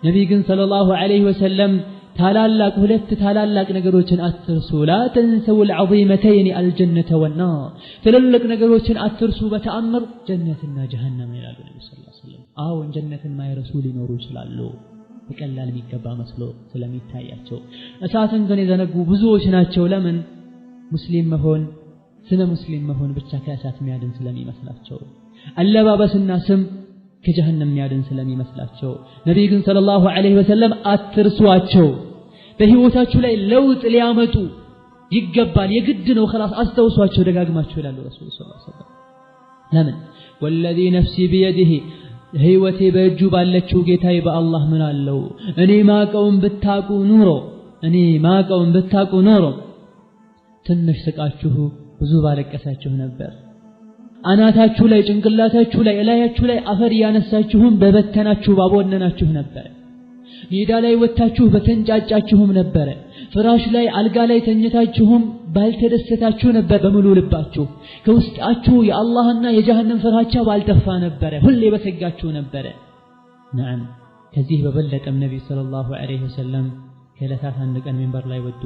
ነብይ ግን ሰለላሁ ዐለይሂ ወሰለም ታላላቅ ሁለት ታላላቅ ነገሮችን አትርሱ لا تنسوا العظيمتين الجنة والنار ትልልቅ ነገሮችን አትርሱ በተአምር ጀነትና ጀሃነም ይላሉ ነብዩ ሰለላሁ ዐለይሂ ወሰለም አዎ ጀነትን ማይረሱ ሊኖሩ ይችላሉ በቀላል የሚገባ መስሎ ስለሚታያቸው እሳትን ግን የዘነጉ ብዙዎች ናቸው ለምን ሙስሊም መሆን ስለ ሙስሊም መሆን ብቻ ከእሳት የሚያድን ስለሚመስላቸው አለባበስና ስም ከጀሃነም የሚያድን ስለሚመስላቸው ነብዩ ግን ሰለላሁ ዐለይሂ ወሰለም አትርሷቸው በህይወታችሁ ላይ ለውጥ ሊያመጡ ይገባል የግድ ነው خلاص አስተውሷቸው ደጋግማችሁ ይላሉ ረሱል ሰለላሁ ዐለይሂ ወሰለም ለምን والذي نفسي بيده ህይወቴ በእጁ ባለችው ጌታዬ በአላህ ምን አለው እኔ ማቀውን ብታቁ ኖሮ ትንሽ ስቃችሁ ብዙ ባለቀሳችሁ ነበር አናታችሁ ላይ ጭንቅላታችሁ ላይ እላያችሁ ላይ አፈር ያነሳችሁም በበተናችሁ ባቦነናችሁ ነበር ሜዳ ላይ ወጣችሁ በተንጫጫችሁም ነበር ፍራሽ ላይ አልጋ ላይ ተኝታችሁም ባልተደሰታችሁ ነበር በሙሉ ልባችሁ ከውስጣችሁ የአላህና የጀሃነም ፍራቻ ባልጠፋ ነበር ሁሌ በሰጋችሁ ነበር ነዓም ከዚህ በበለጠም ነብዩ ሰለላሁ ዐለይሂ ወሰለም ከለታት አንድ ቀን ሚንበር ላይ ወጡ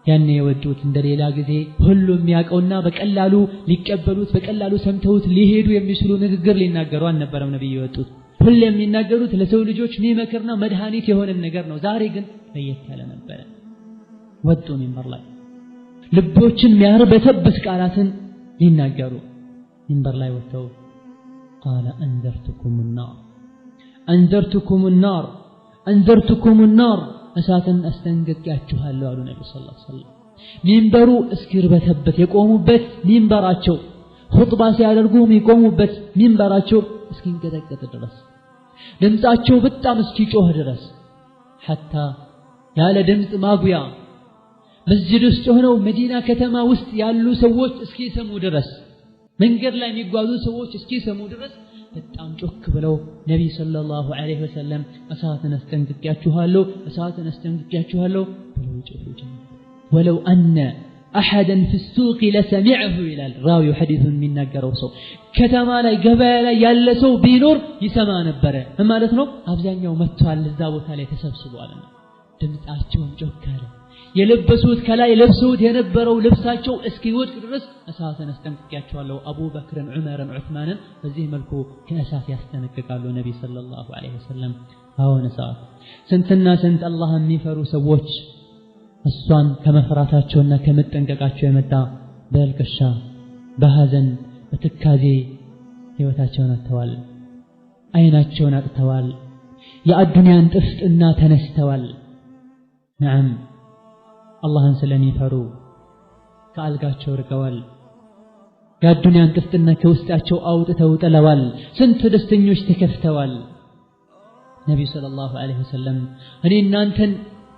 ያኔ የወጡት እንደሌላ ጊዜ ሁሉም ያቀውና በቀላሉ ሊቀበሉት በቀላሉ ሰምተውት ሊሄዱ የሚችሉ ንግግር ሊናገሩ አልነበረም ነብዩ የወጡት ሁሉ የሚናገሩት ለሰው ልጆች ሚመክርና መድኃኒት የሆነ ነገር ነው ዛሬ ግን ለየት ያለ ነበር ወጡ ሚንበር ላይ ልቦችን የሚያርበተበት ቃላትን ሊናገሩ ሚንበር ላይ ወጥተው قال انذرتكم النار እሳትን አስጠንቅቄያችኋለሁ አሉ ነብዩ ሰለላሁ ዐለይሂ ወሰለም ሚንበሩ እስኪርበተበት የቆሙበት ሚንበራቸው ኹጥባ ሲያደርጉ የሚቆሙበት ሚንበራቸው እስኪንቀጠቀጥ ድረስ ድምጻቸው በጣም እስኪጮህ ድረስ حتى ያለ ድምጽ ማጉያ መስጂድ ውስጥ ሆነው መዲና ከተማ ውስጥ ያሉ ሰዎች እስኪሰሙ ድረስ መንገድ ላይ የሚጓዙ ሰዎች እስኪሰሙ ድረስ በጣም ጮክ ብለው ነብዩ ሰለላሁ ዐለይሂ ወሰለም እሳትን አስጠንቅቄያችኋለሁ ብለው ጮሁ ولو ان احدا في السوق لسمعه الى الراوي حديث የሚናገረው ሰው ከተማ ላይ ገበያ ላይ ያለ ሰው ቢኖር ይሰማ ነበር ማለት ነው አብዛኛው መጥቷል እዛ ቦታ ላይ ተሰብስቧል ድምጻቸውን ጮክ አለ የለበሱት ከላይ ለብሰውት የነበረው ልብሳቸው እስኪወድቅ ድረስ እሳትን አስጠንቅቄያቸዋለሁ አቡበክርን ዑመርን ዑስማንን በዚህ መልኩ ከእሳት ያስጠነቅቃሉ ነብዩ ሰለላሁ ዐለይሂ ወሰለም አሁን እሳት ስንትና ስንት አላህ የሚፈሩ ሰዎች እሷን ከመፍራታቸውና ከመጠንቀቃቸው የመጣ በልቅሻ በሐዘን በትካዜ ህይወታቸውን አጥተዋል አይናቸውን አጥተዋል የአዱንያን ጥፍጥና ተነስተዋል ነዓም አላህን ስለሚፈሩ ከአልጋቸው ርቀዋል የአዱንያን ጥፍጥና ከውስጣቸው አውጥተው ጥለዋል ስንት ደስተኞች ተከፍተዋል ነብዩ ሰለላሁ ዐለይሂ ወሰለም እኔ እናንተን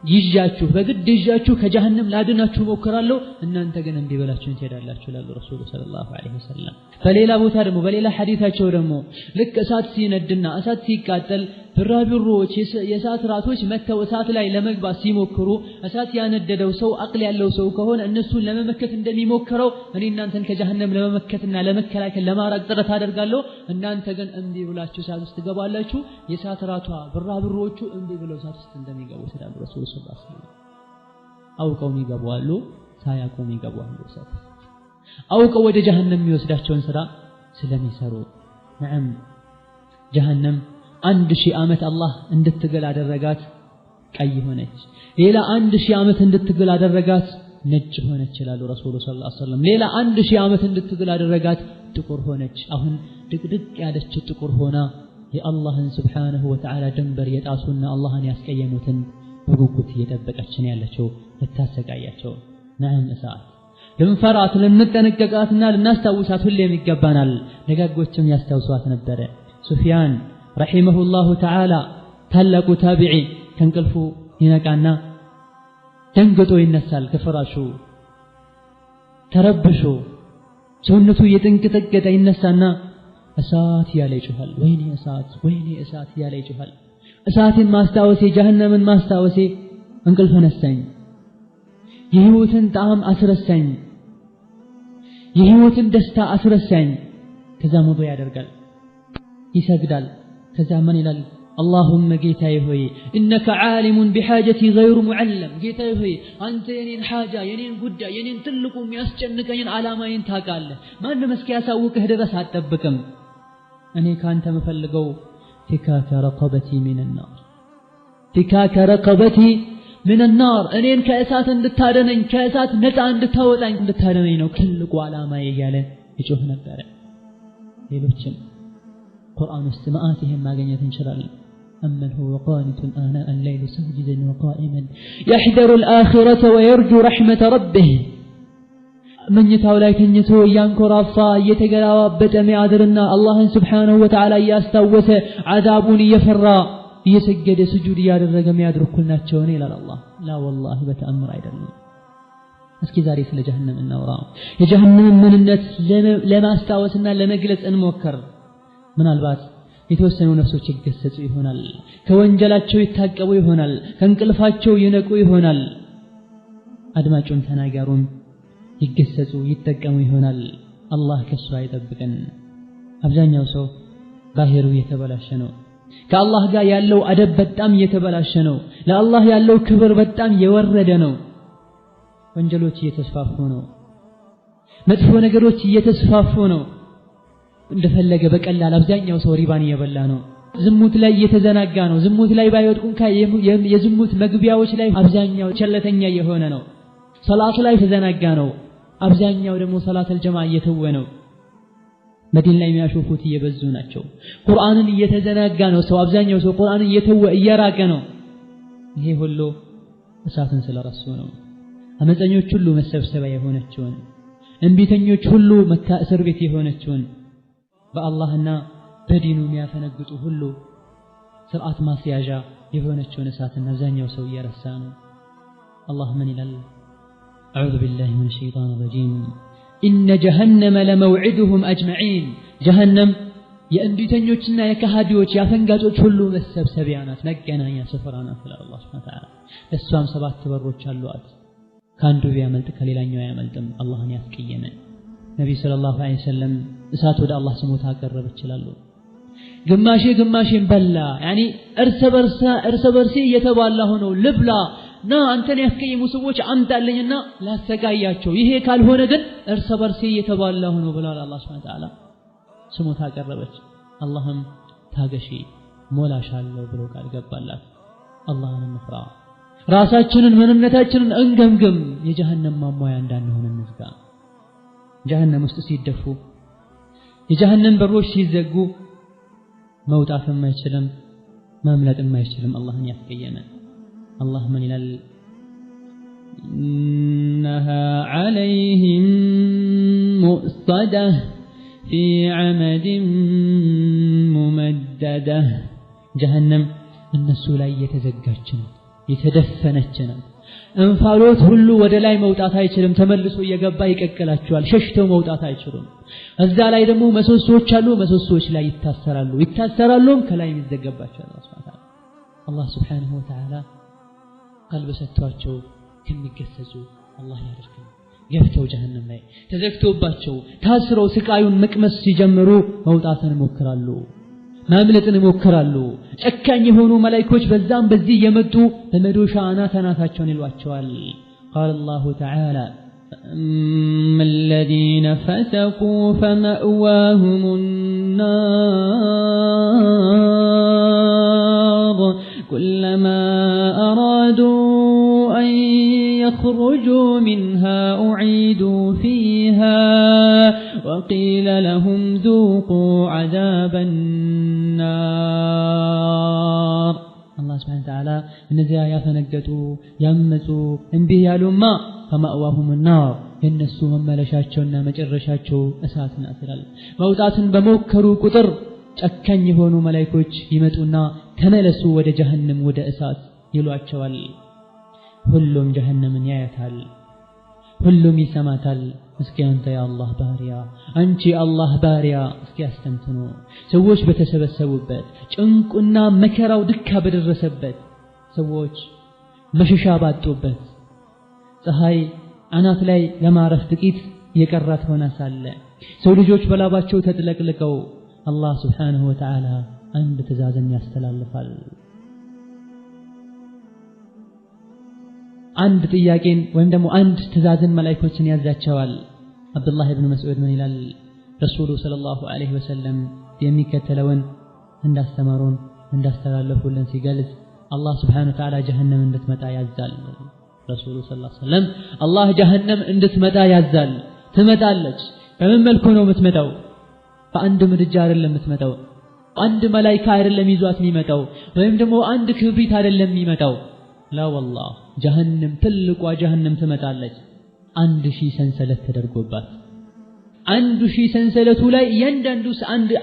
ይጃችሁ በግድ ይጃችሁ ከጀሃነም ላድናችሁ ሞክራለሁ እናንተ ግን እንዲህ ብላችሁን ትሄዳላችሁ ይላሉ ረሱሉ ሰለላሁ ዐለይሂ ወሰለም በሌላ ቦታ ደግሞ በሌላ ሐዲታቸው ደግሞ ልክ እሳት ሲነድና እሳት ሲቃጠል ብራብሮች የእሳት ራቶች መተው እሳት ላይ ለመግባት ሲሞክሩ እሳት ያነደደው ሰው አቅል ያለው ሰው ከሆነ እነሱን ለመመከት እንደሚሞክረው እኔ እናንተን ከጀሃነም ለመመከትና ለመከላከል ለማራቅ ጥረት አደርጋለሁ እናንተ ግን እንዲህ ብላችሁ እሳት ውስጥ ትገባላችሁ የእሳት ራቷ ብራብሮቹ እንዲህ ብለው እሳት ውስጥ እንደሚገቡ ይላሉ ረሱሉ ሰለላሁ ዐለይሂ ወሰለም አውቀው ይገባሉ ሳያውቁ ይገባሉ እሳት አውቀው ወደ ጀሃነም የሚወስዳቸውን ስራ ስለሚሰሩ ነዓም ጀሃነም 1000 ዓመት አላህ እንድትገል አደረጋት ቀይ ሆነች ሌላ 1000 ዓመት እንድትገል አደረጋት ነጭ ሆነች ይላሉ ረሱሉ ሰለላሁ ዐለይሂ ወሰለም ሌላ 1000 ዓመት እንድትገል አደረጋት ጥቁር ሆነች አሁን ድቅድቅ ያለች ጥቁር ሆና የአላህን Subhanahu Wa Ta'ala ድንበር የጣሱና አላህን ያስቀየሙትን በጉጉት እየጠበቀች ነው ያለችው ልታሰቃያቸው ነዓም እሳት ልንፈራት ልንጠነቀቃትና ልናስታውሳት ሁሌም ይገባናል ደጋጎችም ያስታውሷት ነበር ሱፊያን ረሂመሁላሁ ተዓላ ታላቁ ታቢዒ ከንቅልፉ ይነቃና ደንግጦ ይነሳል ከፍራሹ ተረብሾ ሰውነቱ እየተንቀጠቀጠ ይነሳና እሳት ያለ ይጮሃል ወይኔ እሳት ያለ ይጮሃል እሳትን ማስታወሴ ጀሃነምን ማስታወሴ እንቅልፍ ነሳኝ የህይወትን ጣዕም አስረሳኝ የህይወትን ደስታ አስረሳኝ ከዛ ሙዱ ያደርጋል ይሰግዳል ከዛ ምን ይላል اللهم ጌታዬ ሆይ انك عالم بحاجتي غير معلم ጌታዬ ሆይ አንተ የኔን حاجة የኔን ጉዳይ የኔን ትልቁ የሚያስጨንቀኝን ዓላማዬን ታውቃለህ ማንም እስኪያሳውቅህ ድረስ አትጠብቅም እኔ ካንተ መፈልገው فكاك رقبتي من النار فكاك رقبتي من النار እኔን ከእሳት እንድታደነኝ ከእሳት ነፃ እንድታወጣኝ እንድታደነኝ ነው ትልቁ ዓላማዬ እያለ ይጮህ ነበር ሌሎችም ቁርአን ውስጥ ማአቲህም ማግኘት እንችላለን أمن هو قانت آناء الليل ساجدا وقائما يحذر الآخرة ويرجو رحمة ربه من يتاولاي تنيتو ينكرافا يتغلاوبت ميادرنا الله سبحانه وتعالى يستوس عذابون يفرا يسجد سجود ያደረገ የሚያድርኩልናቸው ነው ይላል አላህ لا والله በተአምር አይደለም እስኪ ዛሬ ስለ ጀሃነም እናውራ የጀሃነም ምንነት ለማስታወስና ለመግለጽ እንሞክር ምናልባት የተወሰኑ ነፍሶች ይገሰጹ ይሆናል ከወንጀላቸው ይታቀቡ ይሆናል ከንቅልፋቸው ይነቁ ይሆናል አድማጩም ተናጋሩም ይገሰጹ ይጠቀሙ ይሆናል አላህ ከሱ አይጠብቀን አብዛኛው ሰው ባህሩ የተበላሸ ነው ከአላህ ጋር ያለው አደብ በጣም የተበላሸ ነው ለአላህ ያለው ክብር በጣም የወረደ ነው ወንጀሎች እየተስፋፉ ነው መጥፎ ነገሮች እየተስፋፉ ነው እንደፈለገ በቀላል አብዛኛው ሰው ሪባን እየበላ ነው ዝሙት ላይ እየተዘናጋ ነው ዝሙት ላይ ባይወድቁን የዝሙት መግቢያዎች ላይ አብዛኛው ቸለተኛ የሆነ ነው ሶላት ላይ ተዘናጋ ነው አብዛኛው ደግሞ ሶላተል ጀማዓ እየተወ ነው መዲና ላይ የሚያሾፉት እየበዙ ናቸው ቁርአንን እየተዘናጋ ነው ሰው አብዛኛው ሰው ቁርአንን እየተወ እየራቀ ነው ይሄ ሁሉ እሳትን ስለረሱ ነው አመፀኞች ሁሉ መሰብሰቢያ የሆነችውን እንቢተኞች ሁሉ መካ እስር ቤት የሆነችውን በአላህና በዲኑ የሚያፈነግጡ ሁሉ ስርዓት ማስያዣ የሆነችውን እሳትን አብዛኛው ሰው እየረሳ ነው አላህ ምን ይላል أعوذ بالله من الشيطان الرجيم إن جهنم لموعدهم أجمعين جهنم የእንቢተኞችና የካሃዲዎች ያፈንጋጮች ሁሉ መሰብሰቢያ ናት መገናኛ ስፍራ ናት ይላል አላህ Subhanahu Wa Ta'ala እሷም 7 በሮች አሏት ካንዱ ቢያመልጥ ከሌላኛው ያመልጥም አላህን ያስቀየመ ነብይ ሰለላሁ ዐለይሂ ወሰለም እሳት ወደ አላህ ስሞታ አቀረበ ይችላል ግማሽን በላ يعني እርስ በርሲ እየተባላ ሆኖ ልብላ ና አንተን ያስቀየሙ ሰዎች አምጣልኝና ላሰቃያቸው ይሄ ካልሆነ ግን እርስ በርሲ እየተባላ ሆኖ ብሏል አላህ Subhanahu Wa Ta'ala ስሞታ አቀረበች አላህም ታገሺ ሞላሻለሁ ብሎ ቃል ገባላት አላህን እንፍራ ራሳችንን ምንነታችንን እንገምግም የጀሃነም ማሟያ እንዳንሆን እንዝጋ ጀሃነም ውስጥ ሲደፉ የጀሃነም በሮች ሲዘጉ መውጣትም አይችልም ማምለጥም አይችልም አላህን ያስቀየመ አላህ ምን ይላል إنها عليهم مؤصدة في عمد ممددة جهنم الناس لا يتزجاجن يتدفنجن እንፋሎት ሁሉ ወደ ላይ መውጣት አይችልም ተመልሶ እየገባ ይቀቀላቸዋል ሸሽተው መውጣት አይችሉም እዛ ላይ ደግሞ መሰሶች አሉ መሰሶች ላይ ይታሰራሉ ከላይ ይዘጋባቸዋል አላህ Subhanahu Wa Ta'ala ቀልብ ሰጥቷቸው ከሚገሰጹ አላህ ያድርገን ገፍተው ጀሃነም ላይ ተዘግቶባቸው ታስረው ስቃዩን መቅመስ ሲጀምሩ መውጣትን ይሞክራሉ ማምለጥን ይሞክራሉ ጨካኝ የሆኑ መላእክቶች በዛም በዚህ የመጡ በመዶሻ አናታቸውን ይሏቸዋል قال الله تعالى الذين فسقوا فمأواهم النار كلما أرادوا أن يخرجوا منها أعيدوا فيها وقيل لهم ذوقوا عذاب النار الله سبحانه وتعالى እነዚያ ያፈነገጡ ያመጹ እንዲህ ያሉማ فمأواهم النار የነሱ መመለሻቸውና መጨረሻቸው እሳት ናት ይላል መውጣትን በመከሩ ቁጥር ጨካኝ የሆኑ መላእክቶች ይመጡና ተመለሱ ወደ ጀሃነም ወደ እሳት ይሏቸዋል ሁሉም ጀሃነምን ያያታል ሁሉም ይሰማታል እስኪ አንተ የአላህ ባሪያ አንቺ አላህ ባሪያ እስኪ አስተንትኑ ሰዎች በተሰበሰቡበት ጭንቁና መከራው ድካ በደረሰበት ሰዎች መሸሻ ባጡበት ፀሐይ አናት ላይ ለማረፍ ጥቂት የቀራት ሆና ሳለ ሰው ልጆች በላባቸው ተጥለቅልቀው አላህ Subhanahu Wa Ta'ala አንድ ትእዛዝን ያስተላልፋል። አንድ ጥያቄን ወይም ደግሞ አንድ ትእዛዝን መላእክቶችን ያዛቸዋል። አብዱላህ ኢብኑ መስዑድ ምን ይላል? ረሱሉ ሰለላሁ ዐለይሂ ወሰለም የሚከተለውን እንዳስተማሩን እንዳስተላለፉልን ሲገልጽ አላህ Subhanahu Wa Ta'ala ጀሃነም እንድትመጣ ያዛል። ረሱሉ ሰለላሁ ዐለይሂ ወሰለም አላህ ጀሃነም እንድትመጣ ያዛል። ትመጣለች። በምን መልኩ ነው የምትመጣው? በአንድ ምድጃ አይደለም የምትመጣው። አንድ መላእክት አይደለም ይዟት የሚመጣው፣ ወይም ደግሞ አንድ ክብሪት አይደለም የሚመጣው። ላ ወላሂ ጀሃነም ትልቋ ጀሃነም ትመጣለች። 1000 ሰንሰለት ተደርጎባት 1000 ሰንሰለቱ ላይ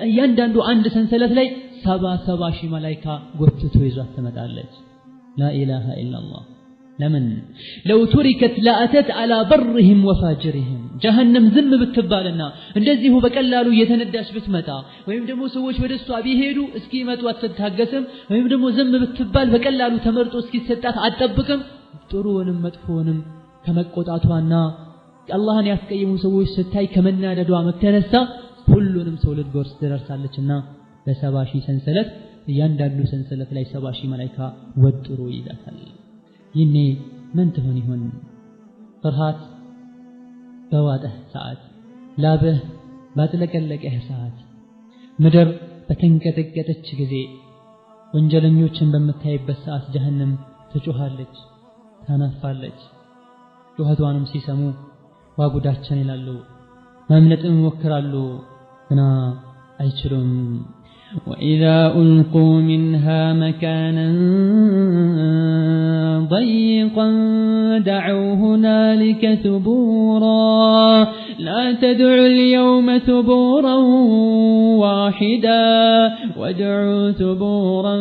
እያንዳንዱ አንድ ሰንሰለት ላይ 70 ሺህ መላእክት ጎትቶ ይዟት ትመጣለች። ላ ኢላሃ ኢላላህ። ለምን ለው تركت لاتت على برهم وفاجرهم ጀሃነም ዝም ብትባልና እንደዚሁ በቀላሉ እየተነዳች ብትመጣ ወይም ደግሞ ሰዎች ወደሷ ቢሄዱ እስኪመጡ አትታገስም፣ ወይም ደግሞ ዝም ብትባል በቀላሉ ተመርጦ እስኪሰጣት አትጠብቅም። ጥሩውንም መጥፎውንም ከመቆጣቷና አላህን ያስቀየሙ ሰዎች ስታይ ከመናደዷ መተነሳ ሁሉንም ሰው ልትጎርስ ትደርሳለችና በ70 ሺህ ሰንሰለት እያንዳንዱ ሰንሰለት ላይ 70 ሺህ መላእክት ወጥሮ ይዛታል። ይኔ ምን ትሆን ይሆን? ፍርሃት በዋጠህ ሰዓት፣ ላብህ ባጥለቀለቀህ ሰዓት፣ ምድር በተንቀጠቀጠች ጊዜ፣ ወንጀለኞችን በምታይበት ሰዓት ጀሃነም ትጮኻለች፣ ታናፋለች። ጩኸቷንም ሲሰሙ ዋጉዳችን ይላሉ፣ ማምለጥም ይሞክራሉ፣ ግና አይችሉም። وإذا ألقوا منها مكانا ضيقا دعوا هنالك ثبورا لا تدعوا اليوم ثبورا واحدا وادعوا ثبورا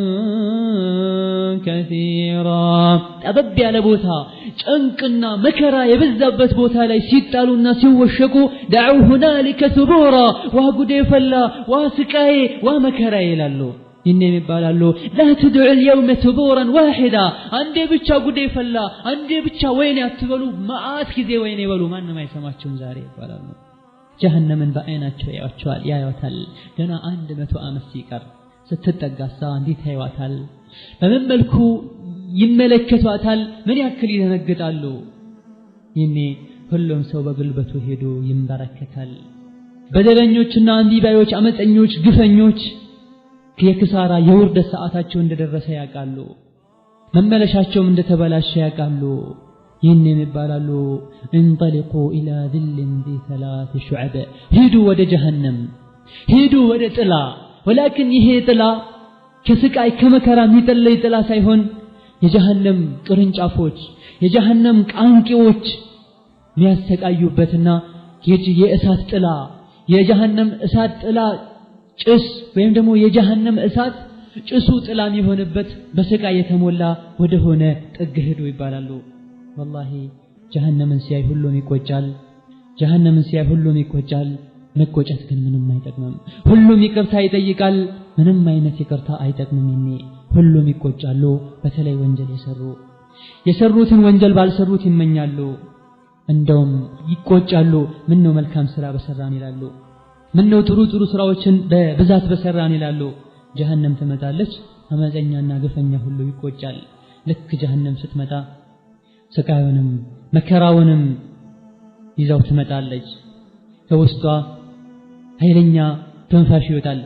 كثيرا أبب على بوتها ጭንቅና መከራ የበዛበት ቦታ ላይ ሲጣሉና ሲወሸቁ دعوا هنالك ثبورا ወጉዴ ፈላ ወስቃዬ ወመከራ ይላሉ። ይነም ይባላሉ لا تدعوا اليوم ثبورا واحدا አንዴ ብቻ ጉዴ ፈላ አንዴ ብቻ ወይኔ አትበሉ፣ ማአት ጊዜ ወይኔ ይበሉ፣ ማንንም አይሰማቸውም ዛሬ ይባላሉ። ጀሃነምን በአይናቸው ያዩታል። ገና 100 ዓመት ሲቀር ስትጠጋሳ እንዴት ያዩታል? በምን መልኩ ይመለከቷታል? ምን ያክል ይደነግጣሉ? ይኔ ሁሉም ሰው በግልበቱ ሄዶ ይንበረከካል። በደለኞችና አንቢባዮች፣ አመፀኞች፣ ግፈኞች የክሳራ የውርደት ሰዓታቸው እንደደረሰ ያውቃሉ። መመለሻቸውም እንደተበላሸ ያውቃሉ። ይህንን ይባላሉ እንጠልቁ ኢላ ذل ذي 3 شعب ሂዱ ወደ ጀሃነም፣ ሂዱ ወደ ጥላ። ወላኪን ይሄ ጥላ ከስቃይ ከመከራ የሚጠለይ ጥላ ሳይሆን የጀሃነም ቅርንጫፎች፣ የጀሃነም ቃንቂዎች የሚያሰቃዩበትና የእሳት ጥላ፣ የጀሃነም እሳት ጥላ ጭስ ወይም ደግሞ የጀሃነም እሳት ጭሱ ጥላ የሚሆንበት በስቃይ የተሞላ ወደ ሆነ ጥግ ሄዱ ይባላሉ። ወላሂ ጀሃነምን ሲያይ ሁሉም ይቆጫል። ጀሃነምን ሲያይ ሁሉም ይቆጫል። መቆጨት ግን ምንም አይጠቅምም። ሁሉም ይቅርታ ይጠይቃል፣ ምንም አይነት ይቅርታ አይጠቅምም። ሁሉም ይቆጫሉ። በተለይ ወንጀል የሰሩትን ወንጀል ባልሰሩት ይመኛሉ። እንደውም ይቆጫሉ። ምን ነው መልካም ስራ በሰራን ይላሉ። ምን ነው ጥሩ ስራዎችን በብዛት በሰራን ይላሉ። ጀሃነም ትመጣለች። አመፀኛና ግፈኛ ሁሉ ይቆጫል። ልክ ጀሃነም ስትመጣ ስቃዩንም መከራውንም ይዛው ትመጣለች። ከውስጧ ኃይለኛ ትንፋሽ ይወጣል።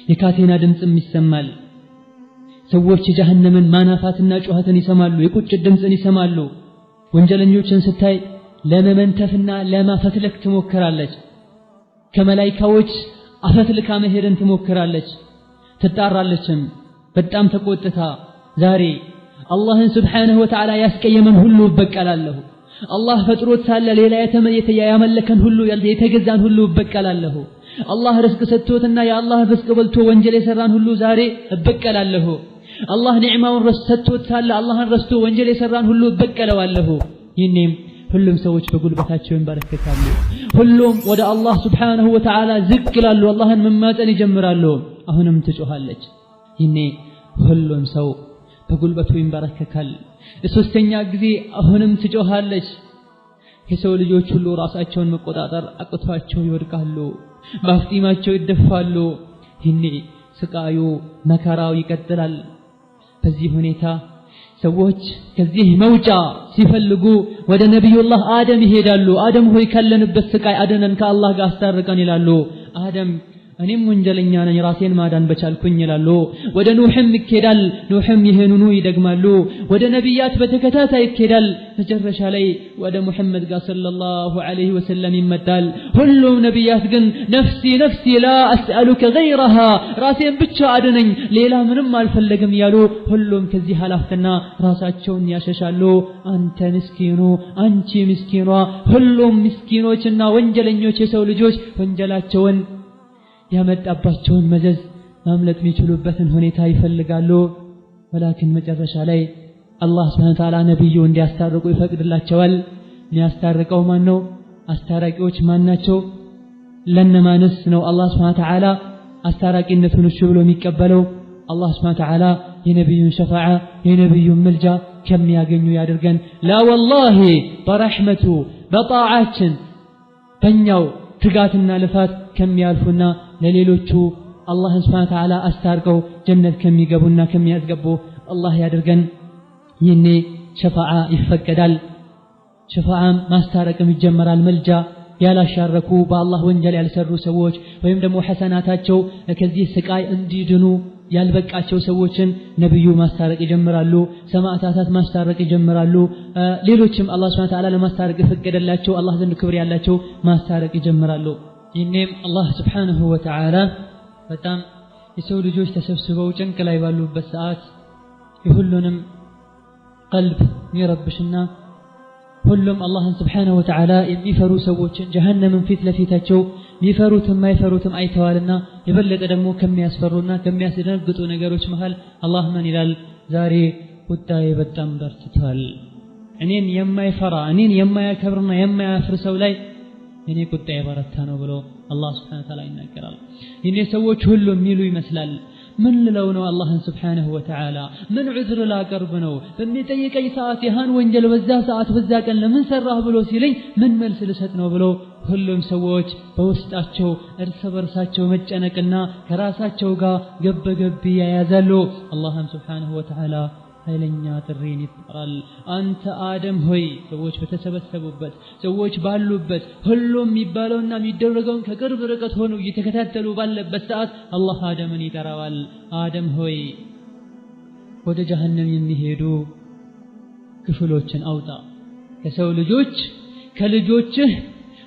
የካቴና ድምጽም ይሰማል። ሰዎች የጀሃነምን ማናፋትና ጩኸትን ይሰማሉ። የቁጭት ድምጽን ይሰማሉ። ወንጀለኞችን ስታይ ለመመንተፍና ለማፈትለክ ትሞክራለች። ከመላእክቶች አፈትልካ መሄድን ትሞክራለች። ትጣራለችም በጣም ተቆጥታ ዛሬ አላህን Subhanahu Wa Ta'ala ያስቀየመን ሁሉ በቀላለሁ፣ አላህ ፈጥሮት ሳለ ሌላ ያመለከን ሁሉ የተገዛን ሁሉ በቀላለሁ፣ አላህ ርዝቅ ሰጥቶትና የአላህ ርዝቅ በልቶ ወንጀል የሰራን ሁሉ ዛሬ እበቀላለሁ፣ አላህ ኒዕማውን ሰጥቶት ሳለ አላህን ረስቶ ወንጀል የሰራን ሁሉ እበቀለዋለሁ። ይህንም ሁሉም ሰዎች በጉልበታቸው ይንበረከካሉ። ሁሉም ወደ አላህ Subhanahu Wa Ta'ala ዝቅ ይላሉ፣ አላህን መማፀን ይጀምራሉ። አሁንም ትጮኻለች። ይህኔ ሁሉም ሰው በጉልበቱ ይንበረከካል። ለሶስተኛ ጊዜ አሁንም ትጮኻለች። የሰው ልጆች ሁሉ ራሳቸውን መቆጣጠር አቅቷቸው ይወድቃሉ፣ በአፍጢማቸው ይደፋሉ። ይህኔ ስቃዩ መከራው ይቀጥላል። በዚህ ሁኔታ ሰዎች ከዚህ መውጫ ሲፈልጉ ወደ ነብዩላህ አደም ይሄዳሉ። አደም ሆይ ካለንበት ስቃይ አድነን ከአላህ ጋር አስታርቀን ይላሉ። አደም እኔም ወንጀለኛ ነኝ ራሴን ማዳን በቻልኩኝ ይላሉ። ወደ ኑህም ይኬዳል። ኑህም ይሄንኑ ይደግማሉ። ወደ ነቢያት በተከታታይ ይኬዳል። መጨረሻ ላይ ወደ ሙሐመድ ጋር ሰለላሁ ዐለይሂ ወሰለም ይመጣል። ሁሉም ነቢያት ግን ነፍሲ ነፍሲ ላ አስአሉከ ገይረሃ ራሴን ብቻ አድነኝ ሌላ ምንም አልፈለግም ያሉ ሁሉም ከዚህ ኃላፊነትና ራሳቸውን ያሸሻሉ። አንተ ምስኪኑ አንቺ ምስኪኗ ሁሉም ምስኪኖችና ወንጀለኞች የሰው ልጆች ወንጀላቸውን ያመጣባቸውን መዘዝ ማምለጥ የሚችሉበትን ሁኔታ ይፈልጋሉ። ወላኪን መጨረሻ ላይ አላህ Subhanahu Wa Ta'ala ነብዩ እንዲያስታርቁ ይፈቅድላቸዋል። የሚያስታርቀው ማን ነው? አስታራቂዎች ማን ናቸው? ለነማንስ ነው አላህ Subhanahu Wa Ta'ala አስታራቂነቱን እሺ ብሎ የሚቀበለው? አላህ Subhanahu Wa Ta'ala የነብዩን ሸፋዓ የነብዩን መልጃ ከሚያገኙ ያድርገን። ላ ወላሂ በረህመቱ በጣዓችን በእኛው ትጋትና ልፋት ከሚያልፉና ለሌሎቹ አላህ Subhanahu Wa Ta'ala አስታርቀው ጀነት ከሚገቡና ከሚያስገቡ አላህ ያድርገን። ይህኔ ሸፋዓ ይፈቀዳል። ሸፋዓም ማስታረቅም ይጀመራል። መልጃ ያላሻረኩ በአላህ ወንጀል ያልሰሩ ሰዎች ወይም ደግሞ ሐሰናታቸው ከዚህ ስቃይ እንዲድኑ ያልበቃቸው ሰዎችን ነብዩ ማስታረቅ ይጀምራሉ። ሰማዕታት ማስታረቅ ይጀምራሉ። ሌሎችም አላህ Subhanahu Wa Ta'ala ለማስታረቅ የፈቀደላቸው አላህ ዘንድ ክብር ያላቸው ማስታረቅ ይጀምራሉ። ይህኔም አላህ Subhanahu Wa Ta'ala በጣም የሰው ልጆች ተሰብስበው ጭንቅ ላይ ባሉበት ሰዓት የሁሉንም ቀልብ የሚረብሽና ሁሉም አላህን Subhanahu Wa Ta'ala የሚፈሩ ሰዎችን ጀሃነምን ፊት ለፊታቸው የሚፈሩትም ማይፈሩትም አይተዋልና የበለጠ ደግሞ ከሚያስፈሩና ከሚያስደነግጡ ነገሮች መሃል አላህ ምን ይላል? ዛሬ ቁጣዬ በጣም በርትቷል። እኔን የማይፈራ እኔን የማያከብርና የማያፍር ሰው ላይ እኔ ቁጣዬ በረታ ነው ብሎ አላህ Subhanahu Wa Ta'ala ይናገራል። ይሄ ሰዎች ሁሉ የሚሉ ይመስላል ምን ልለው ነው አላህን Subhanahu Wa Ta'ala ምን ዑዝር ላቀርብ ነው በሚጠይቀኝ ሰዓት ይሃን ወንጀል በዛ ሰዓት በዛ ቀን ለምን ሰራህ ብሎ ሲለኝ ምን መልስ ልሰጥ ነው ብሎ ሁሉም ሰዎች በውስጣቸው እርስ በርሳቸው መጨነቅና ከራሳቸው ጋር ገበገብ ያያዛሉ። አላህም Subhanahu Wa Ta'ala ኃይለኛ ጥሪን ይጠራል። አንተ አደም ሆይ ሰዎች በተሰበሰቡበት ሰዎች ባሉበት ሁሉም የሚባለውና የሚደረገውን ከቅርብ ርቀት ሆነው እየተከታተሉ ባለበት ሰዓት አላህ አደምን ይጠራዋል። አደም ሆይ ወደ ጀሃነም የሚሄዱ ክፍሎችን አውጣ። ከሰው ልጆች ከልጆችህ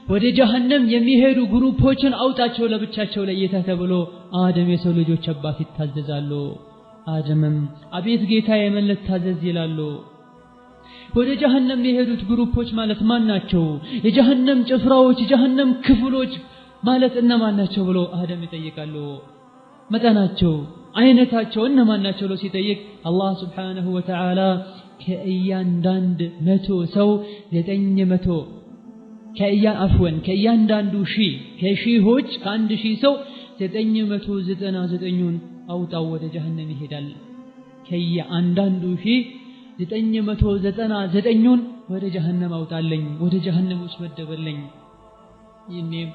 ወደ ጀሃነም የሚሄዱ ግሩፖችን አውጣቸው ለብቻቸው ለየታ ተብሎ አደም የሰው ልጆች አባት ይታዘዛሉ። አደምም አቤት ጌታዬ ምን ልታዘዝ ይላሉ። ወደ ጀሃነም የሄዱት ግሩፖች ማለት ማን ናቸው? የጀሃነም ጭፍራዎች የጀሃነም ክፍሎች ማለት እነማን ናቸው ብሎ አደም ይጠይቃሉ። መጠናቸው አይነታቸው እነማን ናቸው ብሎ ሲጠይቅ አላህ Subhanahu Wa Ta'ala ከእያንዳንዱ 100 ሰው 900 ከእያንዳንዱ ሺህ ከሺሆች ከአንድ ሺህ ሰው 999ን አውጣው ወደ ጀሃነም ይሄዳል። ከእያንዳንዱ ሺህ 999ን ወደ ጀሃነም አውጣልኝ ወደ ጀሃነም ውስጥ መደበልኝ። ይህኔም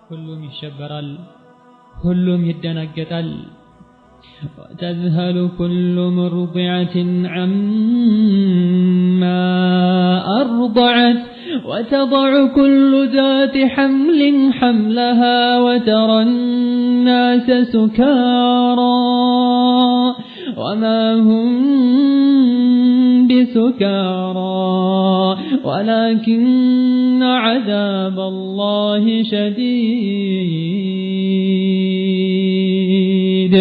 ሁሉም ይሸበራል፣ ሁሉም ይደናገጣል። وتذهل كل مرضعة عما أرضعت وتضع كل ذات حمل حملها وترى الناس سكارى وما هم بسكارى ولكن عذاب الله شديد.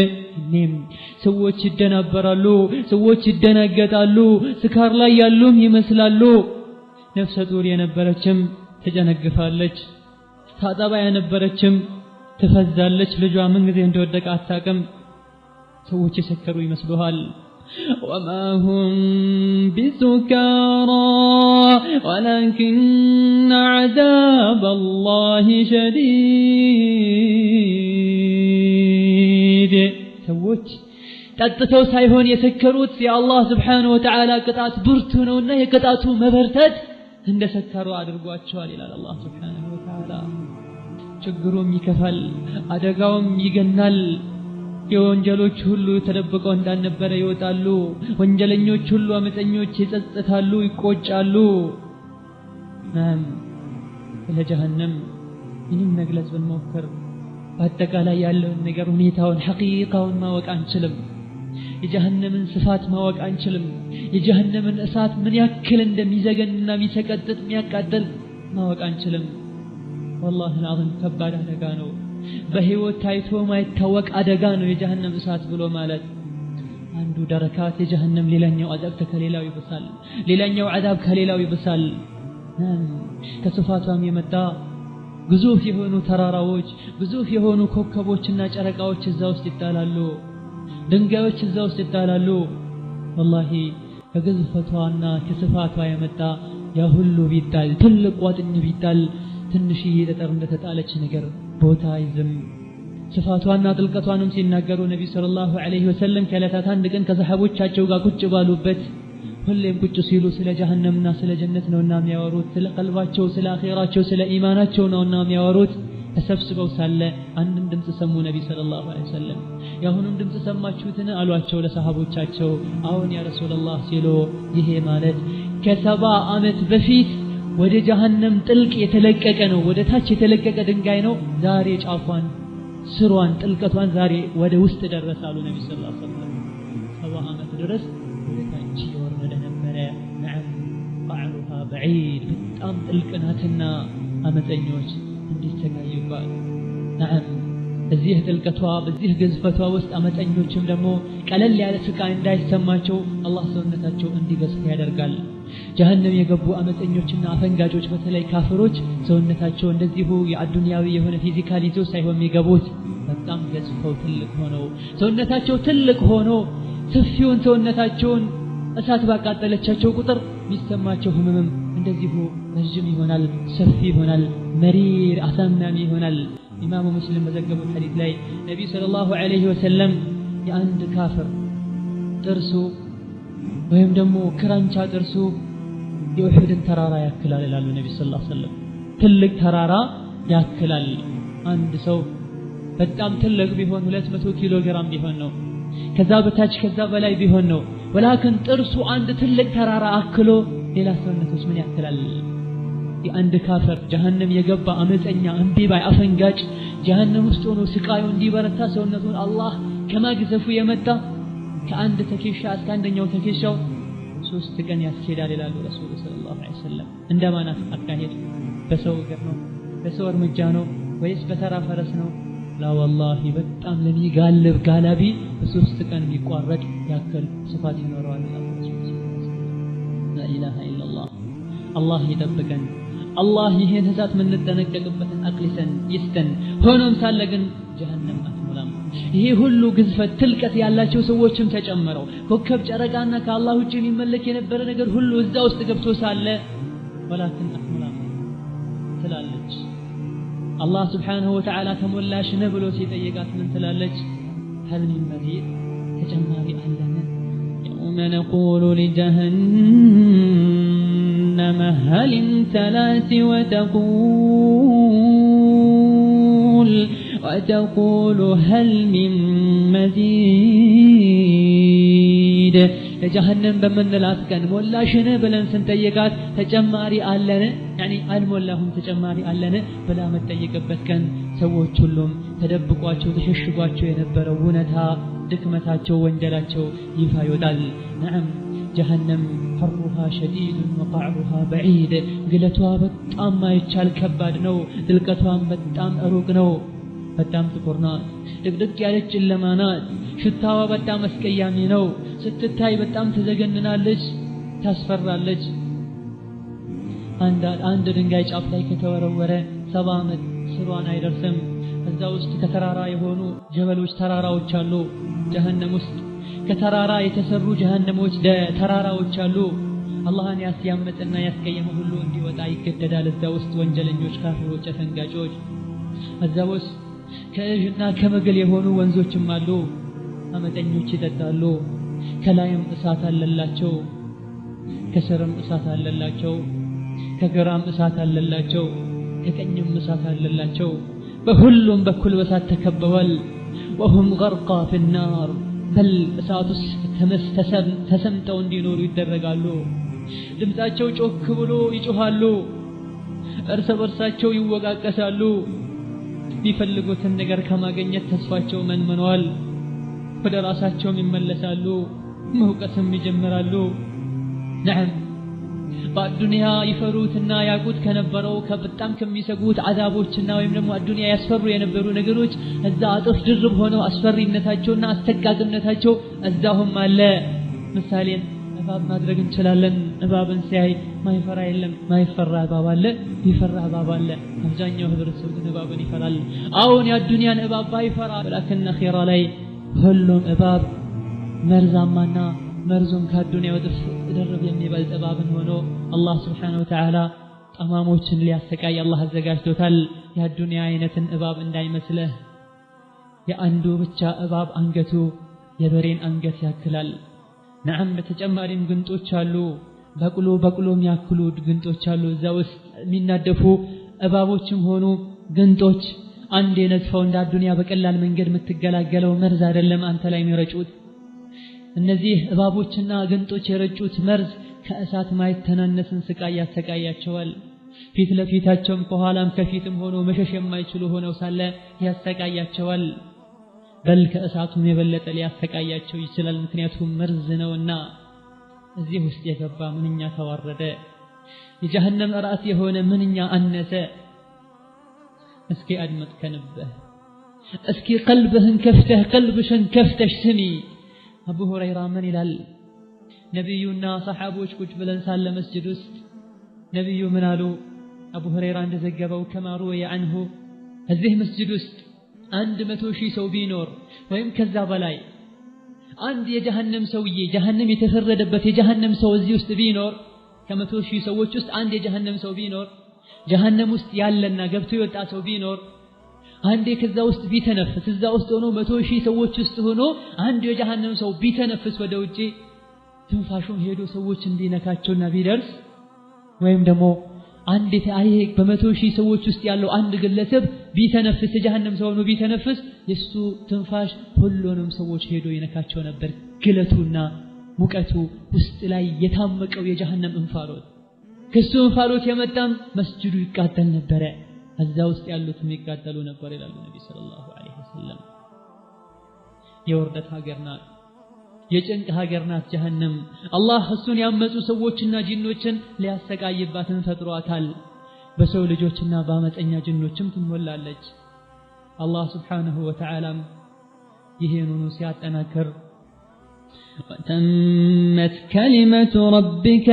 ሰዎች ይደናበራሉ፣ ሰዎች ይደናገጣሉ፣ ስካር ላይ ያሉም ይመስላሉ። ነፍሰ ጡር የነበረችም ተጨነግፋለች፣ ታጠባ የነበረችም ትፈዛለች። ልጇ ምን ጊዜ እንደወደቀ አታውቅም። ሰዎች የሰከሩ ይመስሉሃል። وما هم بسكارى ولكن عذاب الله شديد. ሰዎች ጠጥተው ሳይሆን የሰከሩት የአላህ Subhanahu Wa Ta'ala ቅጣት ብርቱ ነውና የቅጣቱ መበርታት እንደሰከሩ አድርጓቸዋል ይላል አላህ Subhanahu Wa Ta'ala። ችግሩም ይከፋል፣ አደጋውም ይገናል። የወንጀሎች ሁሉ ተደብቀው እንዳልነበረ ይወጣሉ ወንጀለኞች ሁሉ አመፀኞች ይጸጸታሉ ይቆጫሉ ለጀሃነም ምንም መግለጽ ብንሞክር በአጠቃላይ ያለውን ነገር ሁኔታውን ሐቂቃውን ማወቅ አንችልም የጀሃነምን ስፋት ማወቅ አንችልም የጀሃነምን እሳት ምን ያክል እንደሚዘገንና የሚሰቀጥጥ የሚያቃጥል ማወቅ አንችልም والله العظيم ከባድ አደጋ ነው በህይወት ታይቶ ማይታወቅ አደጋ ነው የጀሃነም እሳት ብሎ ማለት አንዱ ደረካት የጀሃነም ሌላኛው አዛብ ከሌላው ይብሳል ሌላኛው አዛብ ከሌላው ይብሳል ከስፋቷም የመጣ ግዙፍ የሆኑ ተራራዎች ግዙፍ የሆኑ ኮከቦችና ጨረቃዎች እዛ ውስጥ ይጣላሉ ድንጋዮች እዛ ውስጥ ይጣላሉ والله ከግዝፈቷና ከስፋቷ የመጣ ያ ሁሉ ቢጣል ትልቅ ቋጥኝ ቢጣል ትንሽዬ ጠጠር እንደተጣለች ነገር ቦታ ይዝም ስፋቷና ጥልቀቷንም ሲናገሩ ነብዩ ሰለላሁ ዐለይሂ ወሰለም ከለታት አንድ ቀን ከሰሃቦቻቸው ጋር ቁጭ ባሉበት ሁሌም ቁጭ ሲሉ ስለ ጀሃነምና ስለ ጀነት ነውና የሚያወሩት ስለ ቀልባቸው ስለ አኺራቸው ስለ ኢማናቸው ነውና የሚያወሩት ተሰብስበው ሳለ አንድም ድምጽ ሰሙ ነብዩ ሰለላሁ ዐለይሂ ወሰለም ያሁንም ድምጽ ሰማችሁትን አሏቸው ለሰሃቦቻቸው አሁን ያ ረሱላህ ሲሉ ይሄ ማለት ከ70 ዓመት በፊት ወደ ጀሃነም ጥልቅ የተለቀቀ ነው ወደ ታች የተለቀቀ ድንጋይ ነው ዛሬ ጫፏን ስሯን ጥልቀቷን ዛሬ ወደ ውስጥ ደረሳሉ ነብዩ ሰለላሁ ዐለይሂ ወሰለም 70 ዓመት ድረስ ወደ ታች ይወርድ ነበር نعم قعرها بعيد በጣም ጥልቅናትና አመፀኞች እንዲሰቃዩባት نعم በዚህ ጥልቀቷ በዚህ ግዝፈቷ ውስጥ አመፀኞችም ደግሞ ቀለል ያለ ስቃይ እንዳይሰማቸው አላህ ሰውነታቸው እንዲገዝፍ ያደርጋል ጀሃነም የገቡ አመፀኞችና አፈንጋጮች በተለይ ካፍሮች ሰውነታቸው እንደዚሁ የአዱንያዊ የሆነ ፊዚካል ይዞ ሳይሆን የሚገቡት በጣም ገዝፈው ትልቅ ሆነው ሰውነታቸው ትልቅ ሆኖ ሰፊውን ሰውነታቸውን እሳት ባቃጠለቻቸው ቁጥር የሚሰማቸው ህመምም እንደዚሁ ረጅም ይሆናል ሰፊ ይሆናል መሪር አሳማሚ ይሆናል ኢማሙ ሙስሊም በዘገቡት ሐዲስ ላይ ነብዩ ሰለላሁ ዐለይሂ ወሰለም የአንድ ካፍር ጥርሱ ወይም ደግሞ ክራንቻ ጥርሱ የኡሁድን ተራራ ያክላል ይላሉ ነብዩ ሰለላሁ ዐለይሂ ወሰለም ትልቅ ተራራ ያክላል አንድ ሰው በጣም ትልቅ ቢሆን 200 ኪሎ ግራም ቢሆን ነው ከዛ በታች ከዛ በላይ ቢሆን ነው ወላኪን ጥርሱ አንድ ትልቅ ተራራ አክሎ ሌላ ሰውነቶች ምን ያክላል የአንድ ካፍር ጀሃነም የገባ አመፀኛ እንቢባይ አፈንጋጭ ጀሃነም ውስጥ ሆኖ ስቃዩ እንዲበረታ ሰውነቱን አላህ ከማግዘፉ የመጣ ከአንድ ተከሻ እስከ አንደኛው ተከሻው 3 ቀን ያስኬዳል ይላሉ ረሱል ሰለላሁ ዐለይሂ ወሰለም እንደማናት አካሄድ በሰው እግር ነው በሰው እርምጃ ነው ወይስ በተራ ፈረስ ነው لا والله በጣም ለሚጋልብ ጋላቢ በ3 ቀን የሚቋረጥ ያክል ስፋት ይኖረዋል لا اله الا الله الله ይጠብቀን الله ይሄን ህዛት ምን ተነቀቅበትን አቅልሰን ይስተን ሆኖም ሳለ ግን ጀሃነም አትሞላም ይሄ ሁሉ ግዝፈት ትልቀት ያላቸው ሰዎችም ተጨመረው ኮከብ ጨረቃና ከአላህ ውጪ የሚመለክ የነበረ ነገር ሁሉ እዛ ውስጥ ገብቶ ሳለ ወላኪን አትሞላም ትላለች الله سبحانه وتعالى ተሞላሽ ነው ብሎ ሲጠይቃት ምን ትላለች هل من مزيد ተጨማሪ አለነ يوم نقول لجهنم هل امتلأت وتقول هل من مزيد ለጀሃነም በመንላት ቀን ሞላሽነ ብለን ስንጠይቃት ተጨማሪ አለነ يعني አልሞላሁም ተጨማሪ አለነ ብላ መጠየቅበት ቀን ሰዎች ሁሉም ተደብቋቸው ተሸሽጓቸው የነበረው ውነታ ድክመታቸው ወንጀላቸው ይፋ ይወጣል نعم جهنم حرها شديد وقعرها بعيد قلتها በጣም ማይቻል ከባድ ነው ጥልቀቷም በጣም ሩቅ ነው በጣም ጥቁር ናት ድቅድቅ ያለች ጨለማ ናት ሽታዋ በጣም አስቀያሚ ነው ስትታይ በጣም ተዘገንናለች ታስፈራለች አንድ ድንጋይ ጫፍ ላይ ከተወረወረ 70 ዓመት ስሯን አይደርስም እዛ ውስጥ ከተራራ የሆኑ ጀበሎች ተራራዎች አሉ ጀሃነም ውስጥ ከተራራ የተሰሩ ጀሃነሞች ተራራዎች አሉ አላህን ያስያመጠና ያስቀየመ ሁሉ እንዲወጣ ይገደዳል እዛ ውስጥ ወንጀለኞች ካፍሮች አፈንጋጮች እዛ ውስጥ ከእጅና ከመገል የሆኑ ወንዞችም አሉ አመፀኞች ይጠጣሉ ከላይም እሳት አለላቸው ከስርም እሳት አለላቸው ከግራም እሳት አለላቸው ከቀኝም እሳት አለላቸው በሁሉም በኩል በእሳት ተከበዋል وهم غرقى في النار بل እሳቱስ ተሰምጠው እንዲኖሩ ይደረጋሉ ድምጻቸው ጮክ ብሎ ይጮሃሉ እርስ በርሳቸው ይወቃቀሳሉ ቢፈልጉትን ነገር ከማግኘት ተስፋቸው መንመኗል ወደ ራሳቸው ይመለሳሉ መውቀስም ይጀምራሉ ነዓም በአዱንያ ይፈሩትና ያቁት ከነበረው ከበጣም ከሚሰጉት አዛቦችና ወይም ደግሞ አዱንያ ያስፈሩ የነበሩ ነገሮች እዛ አጥፍ ድርብ ሆነው አስፈሪነታቸውና አስተቃቅነታቸው እዛሁም አለ ምሳሌን እባብ ማድረግ እንችላለን እባብን ሲያይ ማይፈራ የለም ማይፈራ እባብ አለ ይፈራ እባብ አለ አብዛኛው ህብረተሰብ ግን እባብን ይፈራል አሁን የአዱንያን እባብ ባይፈራ ለከን አኺራ ላይ ሁሉም እባብ መርዛማና مرزون كالدنيا ودرب يمي بالأباب هونو الله سبحانه وتعالى طماموچن لياستقاي الله አዘጋጅቶታል ያ ዱንያ አይነትን እባብ እንዳይመስልህ የአንዱ ብቻ እባብ አንገቱ የበሬን አንገት ያክላል ነዓም በተጨማሪም ግንጦች አሉ በቅሎም ያክሉ ግንጦች አሉ እዛ ውስጥ የሚናደፉ እባቦችም ሆኑ ግንጦች አንድ የነጥፈው እንደ ዱንያ በቀላል መንገድ የምትገላገለው መርዝ አይደለም አንተ ላይ የሚረጩት እነዚህ እባቦችና ግንጦች የረጩት መርዝ ከእሳት ማይተናነስን ስቃይ ያሰቃያቸዋል ፊት ለፊታቸውም ከኋላም ከፊትም ሆኖ መሸሽ የማይችሉ ሆነው ሳለ ያሰቃያቸዋል በል ከእሳቱም የበለጠ ሊያሰቃያቸው ይችላል ምክንያቱም መርዝ ነውና እዚህ ውስጥ የገባ ምንኛ ተዋረደ የጀሃነም ራስ የሆነ ምንኛ አነሰ እስኪ አድመጥ ከንበህ እስኪ ቀልብህን ከፍተህ ቀልብሽን ከፍተሽ ስሚ أبو هريرة من إلال نبينا صحابوش كوش بلن سال مسجد است نبي منالو أبو هريرة عند زقبه كما روي عنه هذه مسجد است عند متوشي سو بينور ويم كذاب لاي عند جهنم سوية جهنم يتفرد بت جهنم سو زيوست بينور كما توشي سووش است عند جهنم سو بينور جهنم است يالنا قبتو يلتا سو بينور አንዴ ከዛ ውስጥ ቢተነፍስ እዛ ውስጥ ሆኖ 100 ሺህ ሰዎች ውስጥ ሆኖ አንድ የጀሃነም ሰው ቢተነፍስ ወደ ውጪ ትንፋሹን ሄዶ ሰዎች እንዲነካቸውና ቢደርስ ወይም ደግሞ አንድ ታይሄ በ100 ሺህ ሰዎች ውስጥ ያለው አንድ ግለሰብ ቢተነፍስ የጀሃነም ሰው ነው ቢተነፍስ የሱ ትንፋሽ ሁሉንም ሰዎች ሄዶ ይነካቸው ነበር ግለቱና ሙቀቱ ውስጥ ላይ የታመቀው የጀሃነም እንፋሎት ከሱ እንፋሎት የመጣም መስጂዱ ይቃጠል ነበር እዛ ውስጥ ያሉት የሚቃጠሉ ነበር ይላል ነብዩ ሰለላሁ ዐለይሂ ወሰለም የወርደት ሀገር ናት የጭንቅ ሀገር ናት ጀሃነም አላህ እሱን ያመጹ ሰዎችና ጂኖችን ሊያሰቃይባትን ፈጥሯታል በሰው ልጆችና በአመፀኛ ጂኖችም ትሞላለች አላህ Subhanahu Wa Ta'ala ይሄንኑ ሲያጠናክር وتمت كلمة ربك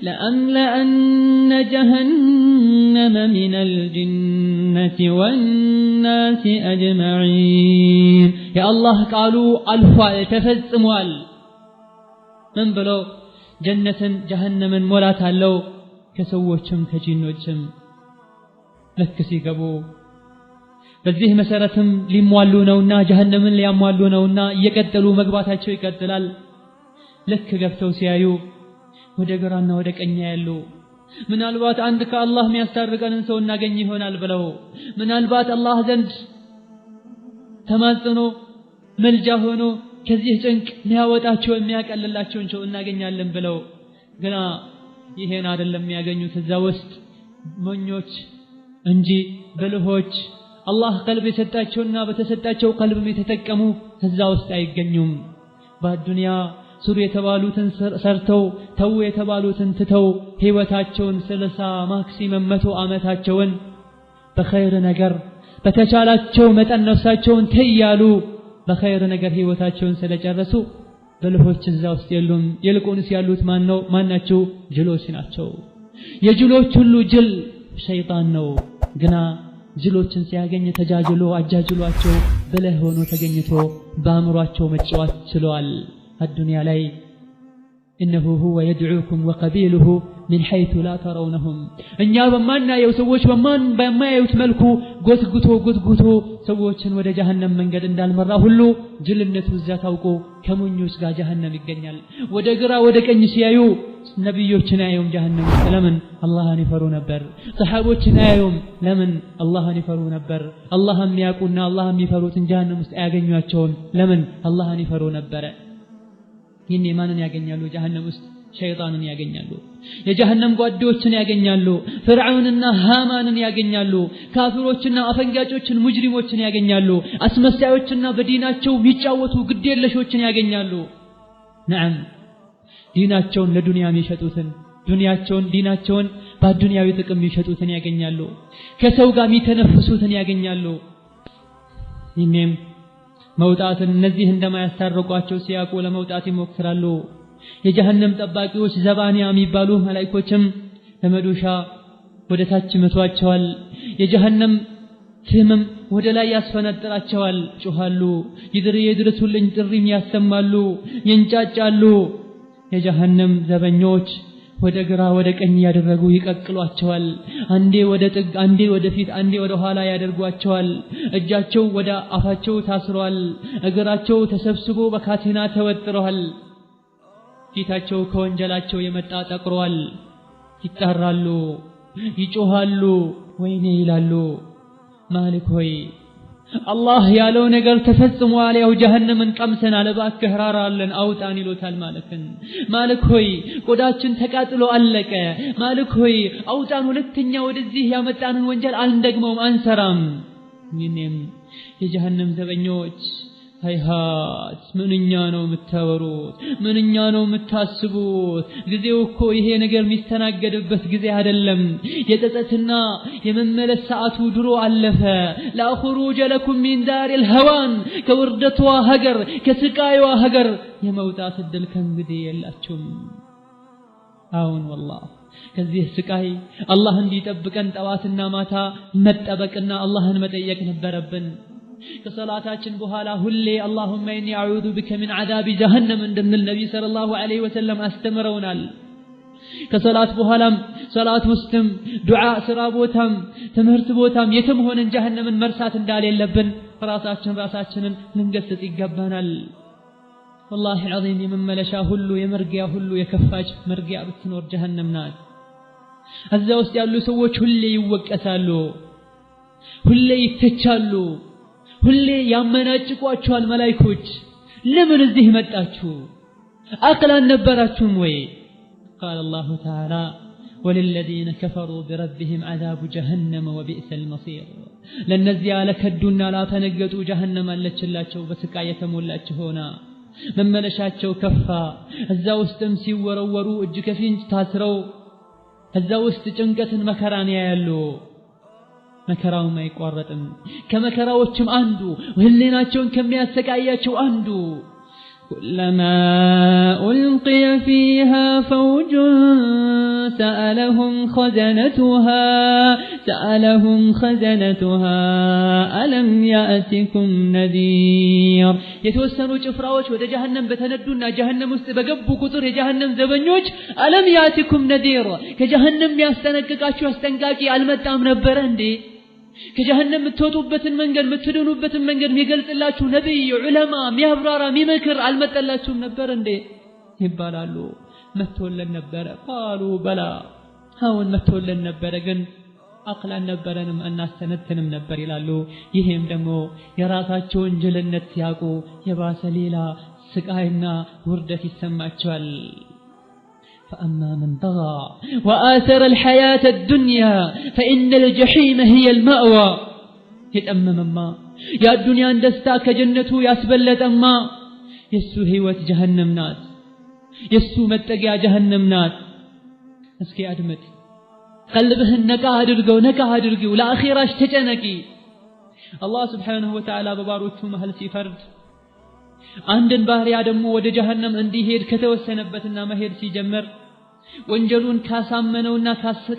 لأملأن جهنم من الجنة والناس أجمعين يا الله قالوا ألفا تفزموال من بلو جنة جهنم مولات اللو كسووشم كجنوشم لكسي قبو በዚህ መሰረትም ሊሟሉ ነውና ጀሃነምን ሊያሟሉ ነውና እየቀጠሉ መግባታቸው ይቀጥላል ለክ ገብተው ሲያዩ ወደ ግራና ወደ ቀኝ ያሉ ምናልባት አንድ ከአላህ የሚያስታርቀንን ሰው እናገኝ ይሆናል ብለው ምናልባት አላህ ዘንድ ተማጽኖ መልጃ ሆኖ ከዚህ ጭንቅ ሊያወጣቸው የሚያቀልላቸውን ሰው እናገኛለን ብለው ግና ይሄን አይደለም የሚያገኙት እዛ ውስጥ ሞኞች እንጂ ብልሆች አላህ ቀልብ የሰጣቸውና በተሰጣቸው ቀልብም የተጠቀሙ ከዛ ውስጥ አይገኙም በአዱንያ ሱሩ የተባሉትን ሰርተው ተው የተባሉትን ትተው ህይወታቸውን 30 ማክሲመም 100 አመታቸውን በኸይር ነገር በተቻላቸው መጠን ነፍሳቸውን ተያሉ በኸይር ነገር ህይወታቸውን ስለጨረሱ ብልሆች እዛ ውስጥ የሉም ይልቁንስ ያሉት ማናቸው ጅሎች ናቸው የጅሎች ሁሉ ጅል ሸይጣን ነው ግና ጅሎችን ሲያገኝ ተጃጅሎ አጃጅሏቸው በለህ ሆኖ ተገኝቶ በአምሯቸው መጫወት ችሏል الدنيا ላይ انه هو يدعوكم وقبيله من حيث لا ترونهم እኛ በማናየው ሰዎች በማያዩት መልኩ ጎትጉቶ ሰዎችን ወደ ጀሃነም መንገድ እንዳልመራ ሁሉ ጅልነቱ እዛ ታውቆ ከሞኞች ጋር ጀሃነም ይገኛል ወደ ግራ ወደ ቀኝ ሲያዩ ነብዮችን አያዩም ጀሃነም ውስጥ ለምን አላህን ይፈሩ ነበር ሰሃቦችን አያዩም ለምን አላህን ይፈሩ ነበር አላህን የሚያውቁና አላህን የሚፈሩትን ጀሃነም ውስጥ አያገኟቸውም ለምን አላህን ይፈሩ ነበር ይሄን ማንን ያገኛሉ ጀሃነም ውስጥ ሸይጣንን ያገኛሉ የጀሃነም ጓዶችን ያገኛሉ ፍርዓውንና ሃማንን ያገኛሉ ካፊሮችና አፈንጋጮችን ሙጅሪሞችን ያገኛሉ አስመሳዮችና በዲናቸው የሚጫወቱ ግዴለሾችን ያገኛሉ ነዓም ዲናቸውን ለዱንያ የሚሸጡትን ዲናቸውን በዱንያዊ ጥቅም የሚሸጡትን ያገኛሉ ከሰው ጋር የሚተነፍሱትን ያገኛሉ ይህም መውጣትን እነዚህ እንደማያስታርቋቸው ሲያቁ ለመውጣት ይሞክራሉ የጀሃነም ጠባቂዎች ዘባንያ የሚባሉ መላእክቶችም ለመዶሻ ወደ ታች መቷቸዋል የጀሃነም ፍምም ወደ ላይ ያስፈነጥራቸዋል ጮሃሉ ይድረሱልኝ ጥሪም ያሰማሉ ይንጫጫሉ የጀሃነም ዘበኞች ወደ ግራ ወደ ቀኝ ያደረጉ ይቀቅሏቸዋል አንዴ ወደ ጥግ አንዴ ወደ ፊት አንዴ ወደ ኋላ ያደርጓቸዋል እጃቸው ወደ አፋቸው ታስሯል እግራቸው ተሰብስቦ በካቴና ተወጥረዋል ፊታቸው ከወንጀላቸው የመጣ ጠቅሯል ይጣራሉ ይጮሃሉ ወይኔ ይላሉ ማሊክ ሆይ አላህ ያለው ነገር ተፈጽሟል ያው ጀሃነምን ቀምሰናል እባክህ ራራልን አውጣን ይሉታል ማሊክ ሆይ ቆዳችን ተቃጥሎ አለቀ ማሊክ ሆይ አውጣን ሁለተኛ ወደዚህ ያመጣንን ወንጀል አንደግመውም አንሰራም ይኔም የጀሃነም ዘበኞች ሃይሃት ምንኛ ነው የምታወሩት ምንኛ ነው የምታስቡት ጊዜው እኮ ይሄ ነገር የሚስተናገድበት ጊዜ አይደለም የጸጸትና የመመለስ ሰዓቱ ድሮ አለፈ ላ ኹሩጀ ለኩም ሚን ዳሪል ሀዋን ከውርደቷ ሀገር ከስቃይዋ ሀገር የመውጣት እድል ከእንግዲህ የላችሁም አሁን والله ከዚህ ስቃይ አላህ እንዲጠብቀን ጠዋትና ማታ መጠበቅና አላህን መጠየቅ ነበረብን ከሰላታችን በኋላ ሁሌ اللهم اني اعوذ بك من عذاب جهنم እንደምን ነብይ ሰለላሁ ዐለይሂ ወሰለም አስተምረውናል ከሰላት በኋላም ሰላት ውስጥም ዱዓ ስራ ቦታም ትምህርት ቦታም የትም ሆነን ጀሃነምን መርሳት እንዳሌለብን ራሳችንን ልንገስጽ ይገባናል والله العظيم የመመለሻ ሁሉ የመርጊያ ሁሉ የከፋች መርጊያ ብትኖር ጀሃነም ናት እዛ ውስጥ ያሉ ሰዎች ሁሌ ይወቀሳሉ ሁሌ ይተቻሉ ሁሌ ያመናጭቋቸዋል መላእክቶች ለምን እዚህ መጣችሁ አቅላን ነበራችሁም ወይ قال الله تعالى وللذين كفروا بربهم عذاب جهنم وبئس المصير ለነዚያ ለከዱና ላተነገጡ ጀሃነም አለችላቸው በስቃይ የተሞላች ሆና መመለሻቸው ከፋ እዛ ውስጥም ሲወረወሩ እጅ ከፊንጭ ታስረው እዛ ውስጥ ጭንቀትን መከራን ያያሉ መከራው ማይቋረጥም ከመከራዎችም አንዱ ህሊናቸውን ከሚያሰቃያቸው አንዱ كلما ألقي فيها فوج سألهم خزنتها ألم يأتكم نذير يتوسنوا ጭፍራዎች ወደ ጀሃነም በተነዱና ጀሃነም ውስጥ በገቡ ቁጥር የጀሃነም ዘበኞች ألم يأتكم نذير ከጀሃነም ያስጠነቅቃችሁ አስጠንቃቂ አልመጣም ነበር እንዴ ከጀሃነም የምትወጡበትን መንገድ የምትድኑበትን መንገድ የሚገልጽላችሁ ነብይ ዑለማ የሚያብራራ የሚመክር አልመጣላችሁም ነበር እንዴ ይባላሉ መጥቶልን ነበር قالوا بلى አሁን መጥቶልን ነበር ግን አቅላን ነበረንም እናስተነትንም ነበር ይላሉ ይሄም ደግሞ የራሳቸውን ጅልነት ሲያቁ የባሰ ሌላ ስቃይና ውርደት ይሰማቸዋል فأما من طغى وآثر الحياة الدنيا فإن الجحيم هي المأوى يتأمم ما يا الدنيا اندستا كجنته ياسبلت أما يسو هيوة جهنم نات يسو متقيا جهنم نات اسكي أدمت قلبهن نكا هدرقو لا أخيراش تجنكي الله سبحانه وتعالى بباروتو مهل سيفرد አንድን ባህሪያ ደግሞ ወደ ጀሃነም እንዲሄድ ከተወሰነበትና መሄድ ሲጀምር ወንጀሉን ካሳመነውና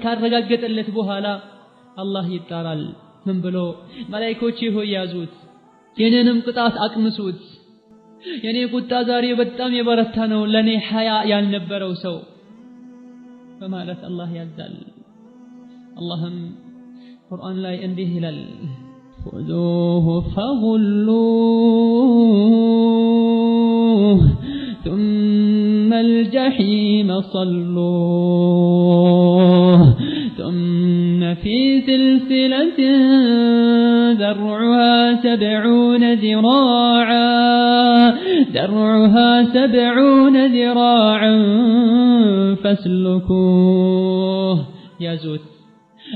ካረጋገጠለት በኋላ አላህ ይጣራል ምን ብሎ መላእክቶች ሆይ ያዙት የኔንም ቅጣት አቅምሱት የኔ ቁጣ ዛሬ በጣም የበረታ ነው ለኔ ሐያ ያልነበረው ሰው በማለት አላህ ያዛል አላህም ቁርአን ላይ እንዲህ ይላል خذوه فغلوه ثم الجحيم صلوه ثم في سلسلة ذرعها 70 ذراعا فاسلكوه يازوت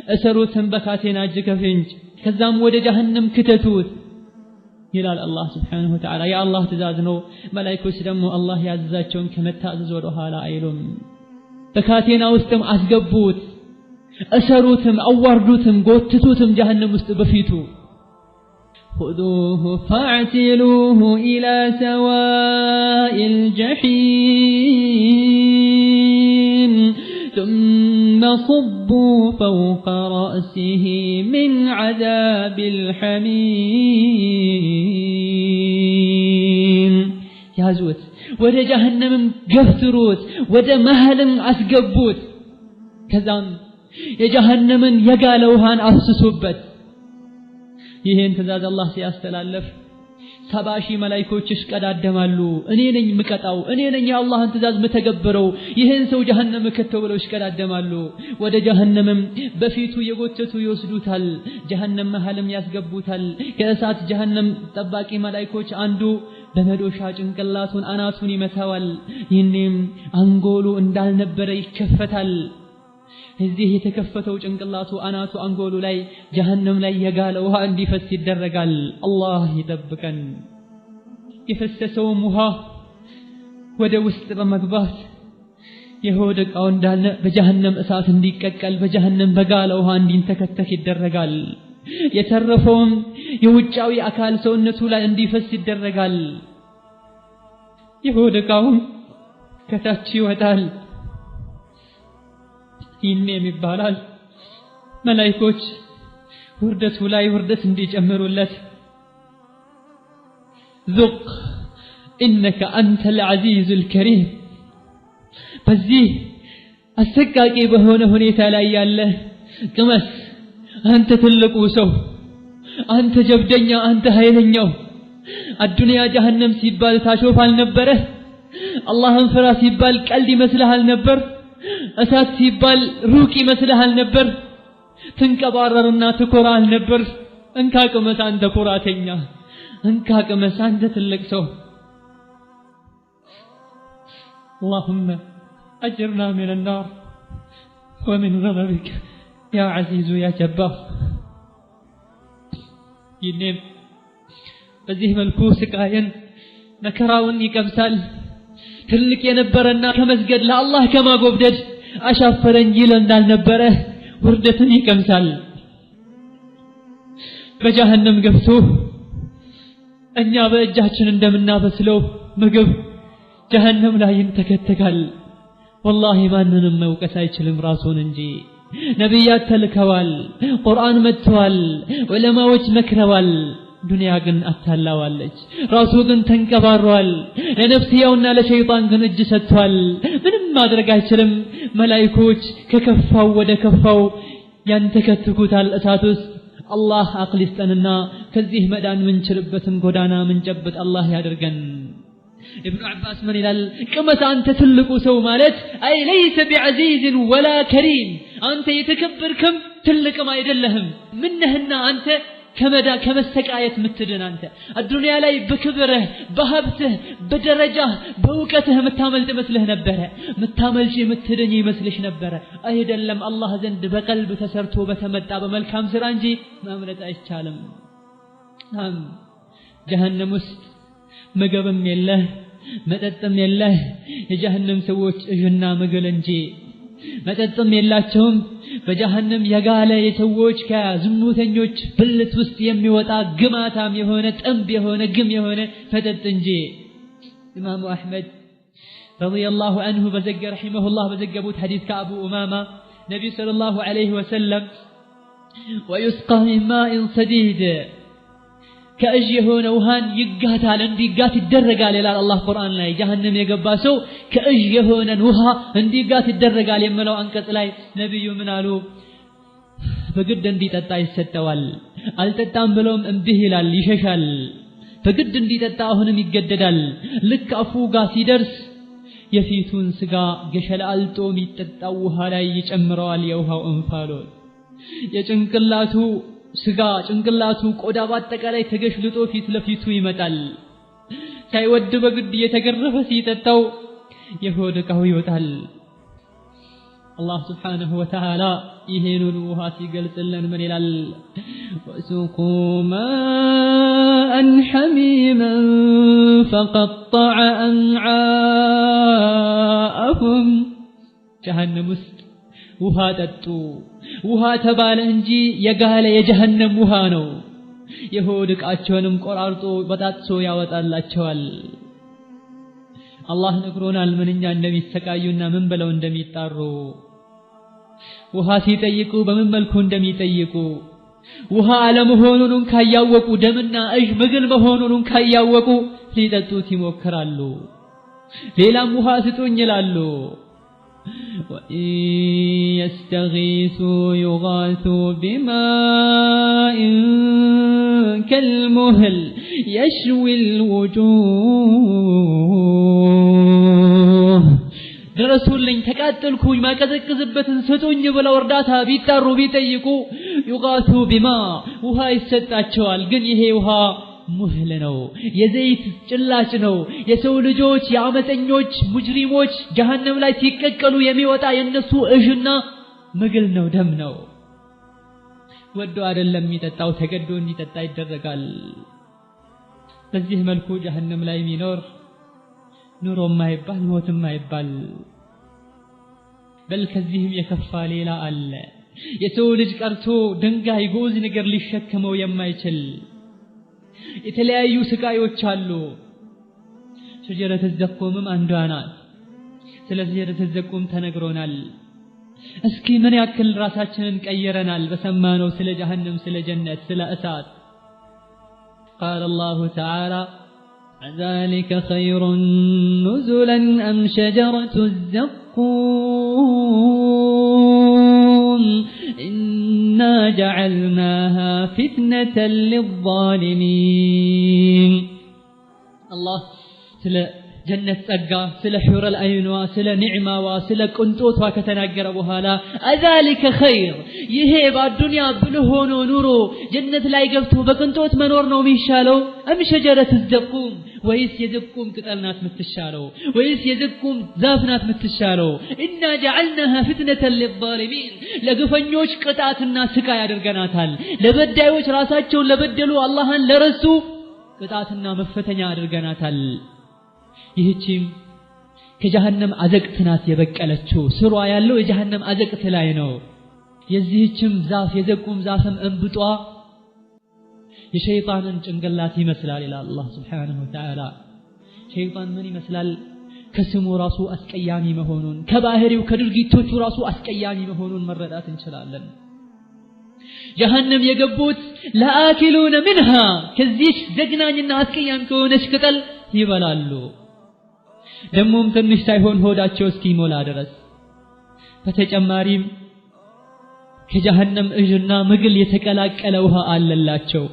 أسروتهم بكاتين أجك فينج كذام ود جهنم كتتوت ይላል አላህ Subhanahu Wa Ta'ala የአላህ ትእዛዝ ነው መላእክቶች ደግሞ አላህ ያዘዛቸውን ከመታዘዝ ወደ ኋላ አይሉም በካቴና ውስጥም አስገቡት እሰሩትም አዋርዱትም ጎትቱትም ጀሃነም ውስጥ በፊቱ خذوه فاعتلوه إلى سواء الجحيم ثم صبوا فوق رأسه من عذاب الحميم يازوت ወደ ጀሃነም ገፍትሩት ወደ መሃልም አስገቡት ከዛም የጀሃነምን የጋለ ውሃን አፍስሱበት ይሄን ትእዛዝ አላህ ሲያስተላልፍ 70 መላእክቶች ይሽቀዳደማሉ እኔ ነኝ ምቀጣው እኔ ነኝ የአላህን ትእዛዝ መተገብረው ይሄን ሰው ጀሃነም ከተው ብለው ይሽቀዳደማሉ ወደ ጀሃነምም በፊቱ የጎተቱ ይወስዱታል ጀሃነም መሃልም ያስገቡታል ከእሳት ጀሃነም ጠባቂ መላእክቶች አንዱ በመዶሻ ጭንቅላቱን አናቱን ይመታዋል ይህንም አንጎሉ እንዳልነበረ ይከፈታል እዚህ የተከፈተው ጭንቅላቱ አናቱ አንጎሉ ላይ ጀሃነም ላይ የጋለ ውሃ እንዲፈስ ይደረጋል አላህ ይጠብቀን የፈሰሰው ውሃ ወደ ውስጥ በመግባት የሆደቃው እንዳለ በጀሃነም እሳት እንዲቀቀል በጀሃነም በጋለ ውሃ እንዲንተከተክ ይደረጋል የተረፈውም የውጫዊ አካል ሰውነቱ ላይ እንዲፈስ ይደረጋል የሆደቃው ከታች ይወጣል ይህም ይባላል መላእክቶች ውርደቱ ላይ ውርደት እንዲጨምሩለት ذق انك انت العزيز الكريم በዚህ አሰቃቂ በሆነ ሁኔታ ላይ ያለ ቅመስ አንተ ትልቁ ሰው አንተ ጀብደኛ አንተ ኃይለኛው አዱንያ ጀሃነም ሲባል ታሾፍ አልነበረ አላህን ፍራ ሲባል ቀልድ ይመስልሃል ነበር እሳት ሲባል ሩቅ ይመስልሃል ነበር ትንቀባረርና ትኮራል ነበር እንካ ቅመስ አንተ ኩራተኛ እንካ ቅመስ አንተ ትልቅ ሰው اللهم أجرنا من النار ومن غضبك يا عزيز يا جبار ينم በዚህ መልኩ ስቃየን መከራውን ይቀምሳል ትልቅ የነበረና ከመስገድ ለአላህ ከማጎብደድ አሻፈረኝ ይል እንዳልነበረ ውርደትን ይቀምሳል በጀሃነም ገብቶ እኛ በእጃችን እንደምናበስለው ምግብ ጀሃነም ላይ ይንተከተካል والله ማንንም መውቀስ አይችልም ራሱን እንጂ ነብያት ተልከዋል ቁርአን መጥቷል ዑለማዎች መክረዋል ዱንያ ግን አታላዋለች ራሱ ግን ተንቀባሯል ለነፍስያውና ለሸይጣን ግን እጅ ሰጥቷል ምንም ማድረግ አይችልም መላእክቶች ከከፋው ወደ ከፋው ያንተከትኩታል እሳቱስ አላህ አቅል ይስጠንና ከዚህ መዳን ምንችልበትን ጎዳና ምንጨብጥ አላህ ያድርገን ابن عباس من ይላል ቅመስ አንተ ትልቁ ሰው ማለት አይ ليس بعزيز ولا كريم አንተ የተከበርክም ትልቅም አይደለህም ምንህና አንተ ከመሰቃየት ምትድን አንተ አዱንያ ላይ በክብርህ በሀብትህ በደረጃህ በእውቀትህ ምታመልጥ መስልህ ነበር ምታመልጪ ምትድኝ ይመስልሽ ነበር አይደለም አላህ ዘንድ በቀልብ ተሰርቶ በተመጣ በመልካም ስራ እንጂ ማምለጥ አይቻልም ጀሃነም ውስጥ ምግብም የለህ መጠጥም የለህ የጀሃነም ሰዎች እጅና ምግል እንጂ መጠጥም የላቸውም በጀሃነም የጋለ የሰዎች ከዝሙተኞች ብልት ውስጥ የሚወጣ ግማታም የሆነ ጥንብ የሆነ ግም የሆነ ፈጠጥ እንጂ ኢማሙ አህመድ ረዲየላሁ ዐንሁ በዘገ ረሂመሁላህ በዘገቡት ሐዲስ ከአቡ ኡማማ ነብዩ ሰለላሁ ዐለይሂ ወሰለም ويسقى من ماء صديد ከእጅ የሆነ ውሃን ይጋታል እንዲጋት ይደረጋል ይላል አላህ ቁርአን ላይ ጀሃነም የገባ ሰው ከእጅ የሆነን ውሃ እንዲጋት ይደረጋል የሚለው አንቀጽ ላይ ነብዩ ምን አሉ በግድ እንዲጠጣ ይሰጠዋል አልጠጣም ብሎም እምቢ ይላል ይሸሻል በግድ እንዲጠጣ አሁንም ይገደዳል ልክ አፉ ጋር ሲደርስ የፊቱን ስጋ ገሸላልጦ የሚጠጣው ውሃ ላይ ይጨምረዋል የውሃው እንፋሎት የጭንቅላቱ ስጋ ጭንቅላቱ ቆዳ በአጠቃላይ ተገሽልጦ ፊት ለፊቱ ይመጣል ሳይወድ በግድ የተገረፈ ሲጠጣው የሆድ ዕቃው ይወጣል الله سبحانه وتعالى يهينون وهاتي قلتلن من إلال وسقوا ماء حميما فقطع أمعاءهم جهنم وهاتتو وهاتبالنجي يقال يجهنم وهانو يهودك أتشونم قرارتو بطاتسو ياوطال أتشوال الله نكرونا المننجا النبي السكايونا من بلو اندمي التارو ውሃ ሲጠይቁ በምን መልኩ እንደሚጠይቁ ውሃ አለመሆኑን ካያወቁ ደምና እጅ ምግል መሆኑን ካያወቁ ሊጠጡት ይሞክራሉ ሌላም ውሃ ስጡኝ ይላሉ يستغيثوا يغاثوا بماء كالمهل يشوي الوجوه درسولኝ ተቃጠልኩኝ ማቀዘቅዝበትን ስጡኝ ብለው እርዳታ ቢጣሩ ቢጠይቁ ይጋቱ ቢማ ውሃ ይሰጣቸዋል ግን ይሄ ውሃ ሙህል ነው የዘይት ጭላጭ ነው የሰው ልጆች የአመፀኞች ሙጅሪሞች ጀሃነም ላይ ሲቀቀሉ የሚወጣ የነሱ እጅና ምግል ነው ደም ነው ወዶ አይደለም የሚጠጣው ተገዶ እንዲጠጣ ይደረጋል በዚህ መልኩ ጀሃነም ላይ የሚኖር ኑሮ ማይባል ሞት ማይባል በል ከዚህም የከፋ ሌላ አለ የሰው ልጅ ቀርቶ ድንጋይ ጎዝ ነገር ሊሸከመው የማይችል የተለያዩ ስቃዮች አሉ ሸጀረተ ዘቁምም አንዷ ናት ስለ ሸጀረተ ዘቁም ተነግሮናል እስኪ ምን ያክል ራሳችንን ቀየረናል በሰማነው ስለ ጀሃነም ስለ ጀነት ስለ እሳት قال الله تعالى ذلك خير نزلا أم شجرة الزقوم إنا جعلناها فتنة للظالمين الله سل جنة ጸጋ ስለ ሑር العين ስለ ኒዕማዋ ስለ ቅንጦቷ ከተናገረ በኋላ አዛሊከ ኸይር ይሄ በአዱንያ ብልሆኖ ኑሮ ጀነት ላይ ገብቶ በቅንጦት መኖር ነው የሚሻለው አም ሸጀረት الزقوم ወይስ የዘቁም ቅጠል ናት የምትሻለው ወይስ የዘቁም ዛፍ ናት የምትሻለው ኢና جعلناها فتنة للظالمين ለግፈኞች ቅጣትና ስቃይ አድርገናታል ለበዳዮች ራሳቸውን ለበደሉ አላህን ለረሱ ቅጣትና መፈተኛ አድርገናታል ይህቺም ከጀሃነም አዘቅት ናት የበቀለችው ስሯ ያለው የጀሃነም አዘቅት ላይ ነው የዚህችም ዛፍ የዘቁም ዛፍም እንብጧ የሸይጣንን ጭንቅላት ይመስላል ኢላ አላህ Subhanahu Wa Ta'ala ሸይጣን ምን ይመስላል ከስሙ ራሱ አስቀያሚ መሆኑን ከባህሪው ከድርጊቶቹ ራሱ አስቀያሚ መሆኑን መረዳት እንችላለን ጀሃነም የገቡት ለአኪሉነ منها ከዚህ ዘግናኝና አስቀያሚ ከሆነች ቅጠል ይበላሉ ደሞም ትንሽ ሳይሆን ሆዳቸው እስኪሞላ ድረስ በተጨማሪም ከጀሃነም እጅና ምግል የተቀላቀለ ውሃ አለላቸው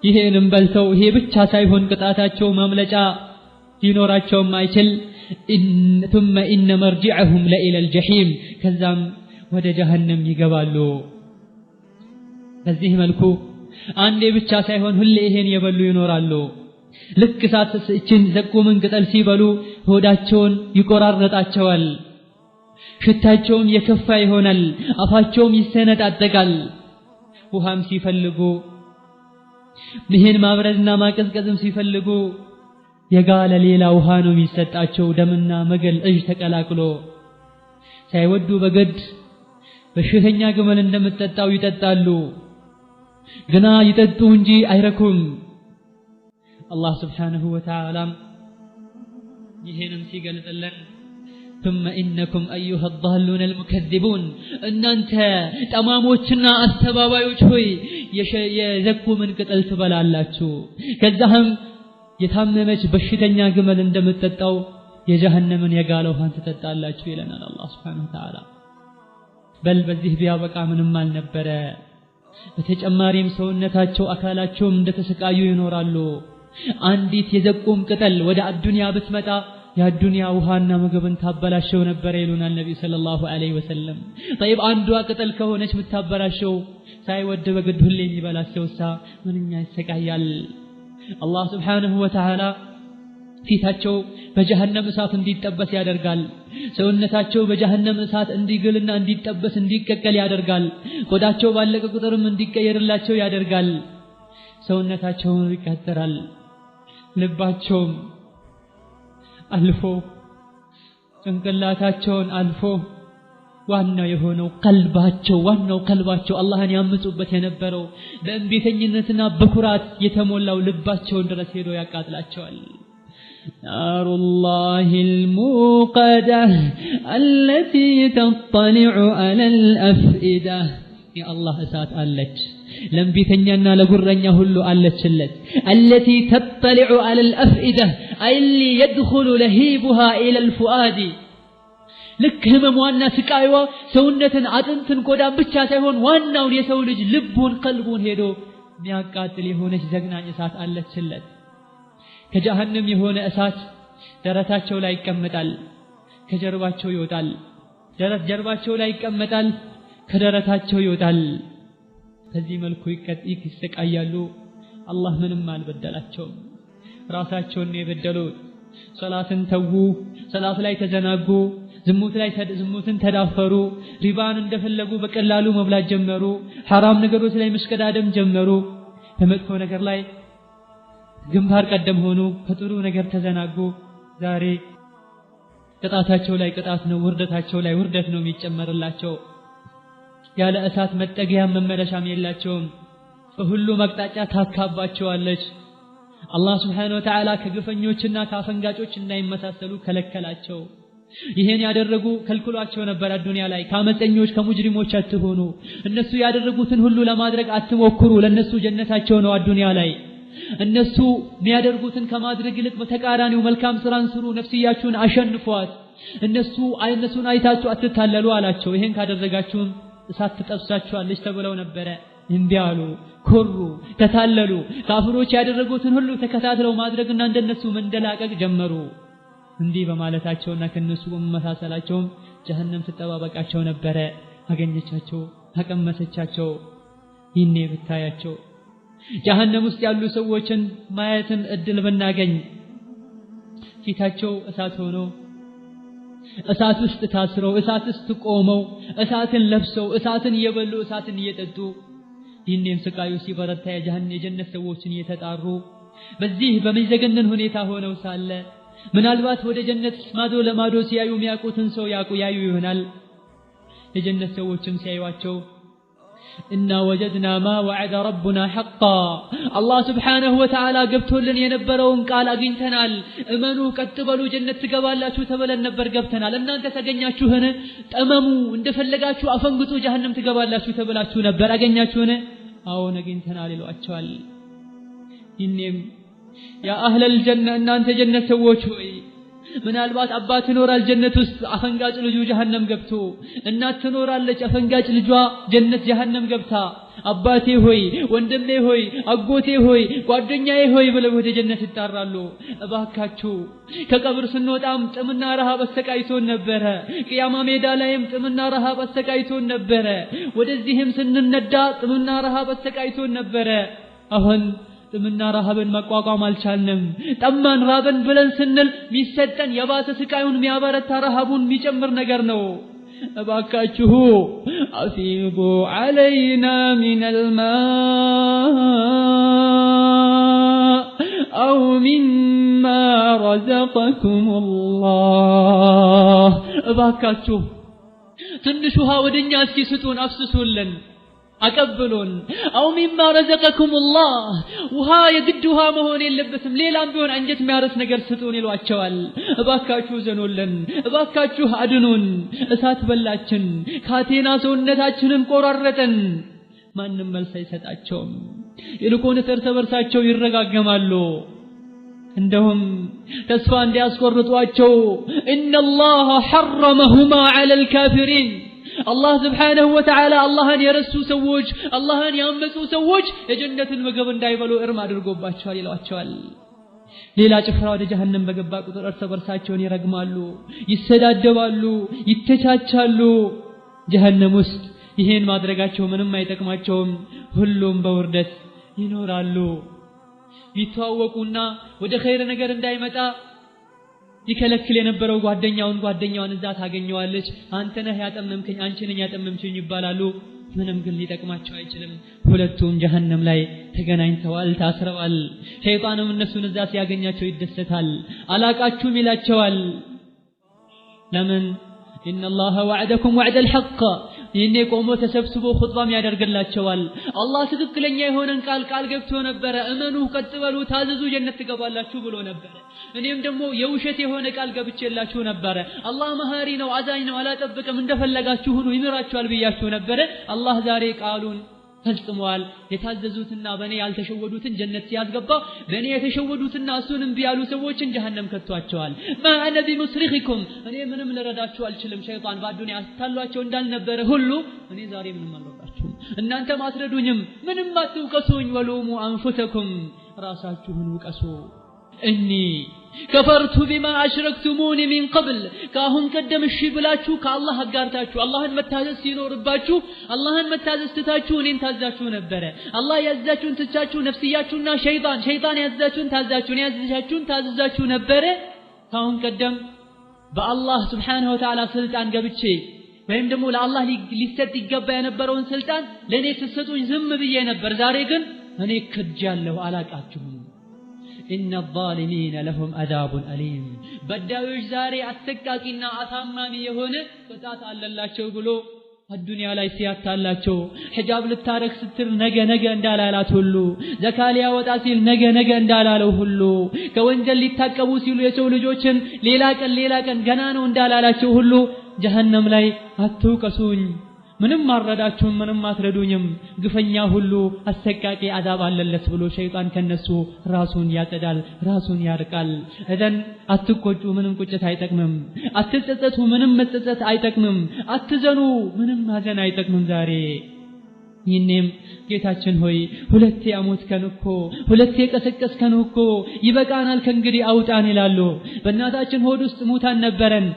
ይሄንም በልተው ይሄ ብቻ ሳይሆን ቅጣታቸው ማምለጫ ሊኖራቸው ማይችል ثم ان مرجعهم الى الجحيم ከዛም ወደ ጀሃነም ይገባሉ በዚህ መልኩ አንዴ ብቻ ሳይሆን ሁሌ ይሄን የበሉ ይኖራሉ ልክ ሳትስችን ዘቁምን ቅጠል ሲበሉ ሆዳቸውን ይቆራረጣቸዋል ሽታቸውም የከፋ ይሆናል አፋቸውም ይሰነጣጠቃል ውሃም ሲፈልጉ ይሄን ማብረድና ማቀዝቀዝም ሲፈልጉ የጋለ ሌላ ውሃ ነው የሚሰጣቸው ደምና መገል እጅ ተቀላቅሎ ሳይወዱ በግድ በሽተኛ ግመል እንደምትጠጣው ይጠጣሉ ግና ይጠጡ እንጂ አይረኩም الله سبحانه وتعالى يهنم سيقلتلن ثم إنكم أيها الضالون المكذبون أن أنت تماموتنا السبابايوች ሆይ የዘኩ ምን ቅጠል ትበላላችሁ ከዛም የታመመች በሽተኛ ግመል እንደምትጠጣው የጀሃነምን የጋለ ውሃን ትጠጣላችሁ ይለናል الله سبحانه وتعالى በል በዚህ ቢያበቃ ምንም አልነበረ በተጨማሪም ሰውነታቸው አካላቸው እንደተሰቃዩ ይኖራሉ አንዲት የዘቁም ቅጠል ወደ አዱንያ ብትመጣ የዱንያ ውሃና ምግብን ታበላሸው ነበር ይሉናል ነብዩ ሰለላሁ ዐለይሂ ወሰለም። طيب አንዷ ቅጠል ከሆነች ምታበላሸው ሳይወድ በግድ ሁሌ የሚበላሸውሳ ምንኛ ይሰቃያል። አላህ Subhanahu Wa Ta'ala ፊታቸው በጀሃነም እሳት እንዲጠበስ ያደርጋል። ሰውነታቸው በጀሃነም እሳት እንዲግልና እንዲጠበስ እንዲቀቀል ያደርጋል። ቆዳቸው ባለቀ ቁጥርም እንዲቀየርላቸው ያደርጋል። ሰውነታቸውን ይቀጠራል። ልባቸውም አልፎ ጭንቅላታቸውን አልፎ ዋናው የሆነው ቀልባቸው አላህን ያምፁበት የነበረው በእንቢተኝነትና በኩራት የተሞላው ልባቸውን ድረስ ሄዶ ያቃጥላቸዋል። نار الله الموقدة التي تطلع على الأفئدة يا الله እሳት አለች ለምቢተኛና ለጉረኛ ሁሉ አለችለት التي تطلع على الأفئدة أي اللي يدخل لهيبها إلى الفؤاد ልክ ህመሟና ስቃይዋ ሰውነትን አጥንትን ቆዳን ብቻ ሳይሆን ዋናውን የሰው ልጅ ልቡን ቀልቡን ሄዶ የሚያቃጥል የሆነች ዘግናኝ እሳት አለችለት። ከጀሃነም የሆነ እሳት ደረታቸው ላይ ይቀመጣል፣ ከጀርባቸው ይወጣል። ጀርባቸው ላይ ይቀመጣል፣ ከደረታቸው ይወጣል። በዚህ መልኩ ይሰቃያሉ። አላህ ምንም አልበደላቸውም። ራሳቸውን የበደሉት ሶላትን ተዉ፣ ሶላት ላይ ተዘናጉ፣ ዝሙትን ተዳፈሩ፣ ሪባን እንደፈለጉ በቀላሉ መብላት ጀመሩ፣ حرام ነገሮች ላይ መስቀዳደም ጀመሩ፣ በመጥፎ ነገር ላይ ግንባር ቀደም ሆኑ፣ ከጥሩ ነገር ተዘናጉ። ዛሬ ቅጣታቸው ላይ ቅጣት ነው፣ ውርደታቸው ላይ ውርደት ነው የሚጨመርላቸው። ያለ እሳት መጠጊያ መመለሻም የላቸውም። በሁሉም አቅጣጫ ታካባቸዋለች። አላህ Subhanahu Wa Ta'ala ከግፈኞችና ካፈንጋጮች እንዳይመሳሰሉ ከለከላቸው። ይሄን ያደረጉ ከልክሏቸው ነበር። ዱንያ ላይ ካመፀኞች ከሙጅሪሞች አትሆኑ፣ እነሱ ያደረጉትን ሁሉ ለማድረግ አትሞክሩ፣ ለነሱ ጀነታቸው ነው ዱንያ ላይ። እነሱ የሚያደርጉትን ከማድረግ ይልቅ በተቃራኒው መልካም ስራን ስሩ፣ ነፍስያችሁን አሸንፏት፣ እነሱን አይታችሁ አትታለሉ አላቸው። ይሄን ካደረጋችሁም እሳት ትጠብሳችኋለች ተብለው ነበረ። እምቢ አሉ፣ ኮሩ፣ ተታለሉ። ካፍሮች ያደረጉትን ሁሉ ተከታትለው ማድረግና እንደነሱ መንደላቀቅ ጀመሩ። እንዲህ በማለታቸውና ከነሱ በመመሳሰላቸው ጀሃነም ተጠባበቃቸው ነበረ። አገኘቻቸው፣ ተቀመሰቻቸው። ይኔ ብታያቸው ጀሃነም ውስጥ ያሉ ሰዎችን ማየትን እድል ብናገኝ ፊታቸው እሳት ሆኖ እሳት ውስጥ ታስረው እሳት ውስጥ ቆመው እሳትን ለብሰው እሳትን እየበሉ እሳትን እየጠጡ ይህንን ስቃዩ ሲበረታ የጀነት ሰዎችን እየተጣሩ በዚህ በሚዘገነን ሁኔታ ሆነው ሳለ ምናልባት ወደ ጀነት ማዶ ለማዶ ሲያዩ የሚያውቁትን ሰው ያዩ ይሆናል። የጀነት ሰዎችም ሲያዩዋቸው إنا وجدنا ما وعد ربنا حقا الله سبحانه وتعالى قبتولن ينبرون قال أجنتنال امنوا كتبلوا جنة تقبالاتشو تبلن نبر قبتنال إن أنت تقنياتشو هنا تأمموا إن دفلقاتشو أفنقتوا جهنم تقبالاتشو تبلاتشو نبر أجنياتشو هنا أو نجنتنال لو أتشوال إنهم يا أهل الجنة إن أنت جنة سووشوي ምናልባት አባት ይኖራል ጀነት ውስጥ አፈንጋጭ ልጁ ጀሃነም ገብቶ እናት ትኖራለች አፈንጋጭ ልጇ ጀነት ጀሃነም ገብታ አባቴ ሆይ ወንድሜ ሆይ አጎቴ ሆይ ጓደኛዬ ሆይ ብለው ወደ ጀነት ይጣራሉ። እባካችሁ ከቀብር ስንወጣም ጥምና ረሃብ አሰቃይቶን ነበረ። ቅያማ ሜዳ ላይም ጥምና ረሃብ አሰቃይቶን ነበረ። ወደዚህም ስንነዳ ጥምና ረሃብ አሰቃይቶን ነበረ። አሁን ጥምና ረሃብን መቋቋም አልቻልንም። ጠማን ራበን ብለን ስንል ሚሰጠን የባሰ ስቃዩን የሚያበረታ ረሃቡን የሚጨምር ነገር ነው። እባካችሁ አፊዱ علينا من الماء أو مما رزقكم الله እባካችሁ ትንሽ ውሃ ወደኛ እስኪ ስጡን አፍስሱልን አቀበሉን አው ሚማ ረዘቀኩም الله ውሃ የግድ ውሃ መሆን የለበትም ሌላም ቢሆን አንጀት የሚያርስ ነገር ስጡን ይሏቸዋል። እባካችሁ ዘኑልን እባካችሁ አድኑን እሳት በላችን ካቴና ሰውነታችንን ቆራረጠን። ማንም መልስ አይሰጣቸውም። ይልቁንስ እርስ በርሳቸው ይረጋገማሉ። እንደውም ተስፋ እንዲያስቆርጧቸው إن الله حرمهما على الكافرين الله سبحانه وتعالى اللهን የረሱ ሰዎች اللهን ያመፁ ሰዎች የጀነትን ምግብ እንዳይበሉ እርም አድርጎባቸዋል ይሏቸዋል። ሌላ ጭፍራ ወደ ጀሃነም በገባ ቁጥር እርስ በርሳቸውን ይረግማሉ፣ ይሰዳደባሉ፣ ይተቻቻሉ። ጀሃነም ውስጥ ይሄን ማድረጋቸው ምንም አይጠቅማቸውም። ሁሉም በውርደት ይኖራሉ። ቢተዋወቁና ወደ ኸይር ነገር እንዳይመጣ ይከለክል የነበረው ጓደኛዋን እዛ ታገኘዋለች። አንተ ነህ ያጠመምከኝ፣ አንቺ ነኝ ያጠመምችኝ ይባላሉ። ምንም ግን ሊጠቅማቸው አይችልም። ሁለቱም ጀሃነም ላይ ተገናኝተዋል፣ ታስረዋል። ሸይጣንም እነሱን እዛ ሲያገኛቸው ይደሰታል፣ አላቃችሁም ይላቸዋል። ለምን? ኢነላህ ወዐደኩም ወዐደል ሐቅ። ይሄኔ ቆሞ ተሰብስቦ ኹጥባም ያደርግላቸዋል። አላህ ትክክለኛ የሆነን ቃል ገብቶ ነበረ። እመኑ፣ ቀጥ በሉ፣ ታዘዙ፣ ጀነት ትገባላችሁ ብሎ ነበረ። እኔም ደግሞ የውሸት የሆነ ቃል ገብቼላችሁ ነበረ። አላህ መሐሪ ነው፣ አዛኝ ነው፣ አላጠብቅም፣ እንደፈለጋችሁ ሁኑ፣ ይምራችኋል ብያችሁ ነበረ። አላህ ዛሬ ቃሉን ፈጽመዋል። የታዘዙትና በእኔ ያልተሸወዱትን ጀነት ሲያስገባ፣ በእኔ የተሸወዱትና እሱንም ቢያሉ ሰዎችን ጀሃነም ከቷቸዋል። ማአነ ቢሙስሪኺኩም፣ እኔ ምንም ልረዳችሁ አልችልም። ሸይጣን በአዱንያ አስታሏቸው እንዳልነበረ ሁሉ እኔ ዛሬ ምንም አልረዳችሁም፣ እናንተም አትረዱኝም፣ ምንም አትውቀሱኝ። ወሉሙ አንፉሰኩም፣ ራሳችሁን ውቀሱ። እኒ ከፈርቱ ቢማ አሽረክቱሙኒ ሚን ቀብል፣ ካሁን ቀደም እሺ ብላችሁ ከአላህ አጋርታችሁ አላህን መታዘዝ ሲኖርባችሁ አላህን መታዘዝ ትታችሁ እኔን ታዛችሁ ነበረ። አላህ ያዛችሁን ትቻችሁ ነፍስያችሁና ሸይጣን ያዛችሁን ታዛችሁ፣ እኔ ያዛችሁን ታዘዛችሁ ነበረ። ካሁን ቀደም በአላህ ሱብሓነሁ ወተዓላ ስልጣን ገብቼ ወይም ደግሞ ለአላህ ሊሰጥ ይገባ የነበረውን ስልጣን ለእኔ ስትሰጡኝ ዝም ብዬ ነበር። ዛሬ ግን እኔ ክጃለሁ፣ አላቃችሁም። ኢነ ዛሊሚነ ለሁም አዛቡን አሊም፣ በዳዮች ዛሬ አሰቃቂና አሳማሚ የሆነ ቅጣት አለላቸው ብሎ አዱንያ ላይ ሲያታላቸው፣ ሒጃብ ልታረግ ስትል ነገ እንዳላላት ሁሉ፣ ዘካ ሊያወጣ ሲል ነገ እንዳላለው ሁሉ፣ ከወንጀል ሊታቀቡ ሲሉ የሰው ልጆችን ሌላ ቀን ገና ነው እንዳላላቸው ሁሉ ጀሃነም ላይ አትውቀሱኝ፣ ምንም አረዳችሁም፣ ምንም አትረዱኝም፣ ግፈኛ ሁሉ አሰቃቂ አዛብ አለለት ብሎ ሸይጣን ከነሱ ራሱን ያጸዳል፣ ራሱን ያርቃል። እዘን አትቆጩ፣ ምንም ቁጭት አይጠቅምም። አትጸጸቱ፣ ምንም መጸጸት አይጠቅምም። አትዘኑ፣ ምንም ማዘን አይጠቅምም። ዛሬ ይህኔም ጌታችን ሆይ ሁለቴ አሞትከን እኮ፣ ሁለቴ ቀሰቀስከን እኮ፣ ይበቃናል፣ ከእንግዲህ አውጣን ይላሉ። በእናታችን ሆድ ውስጥ ሙታን ነበረን፣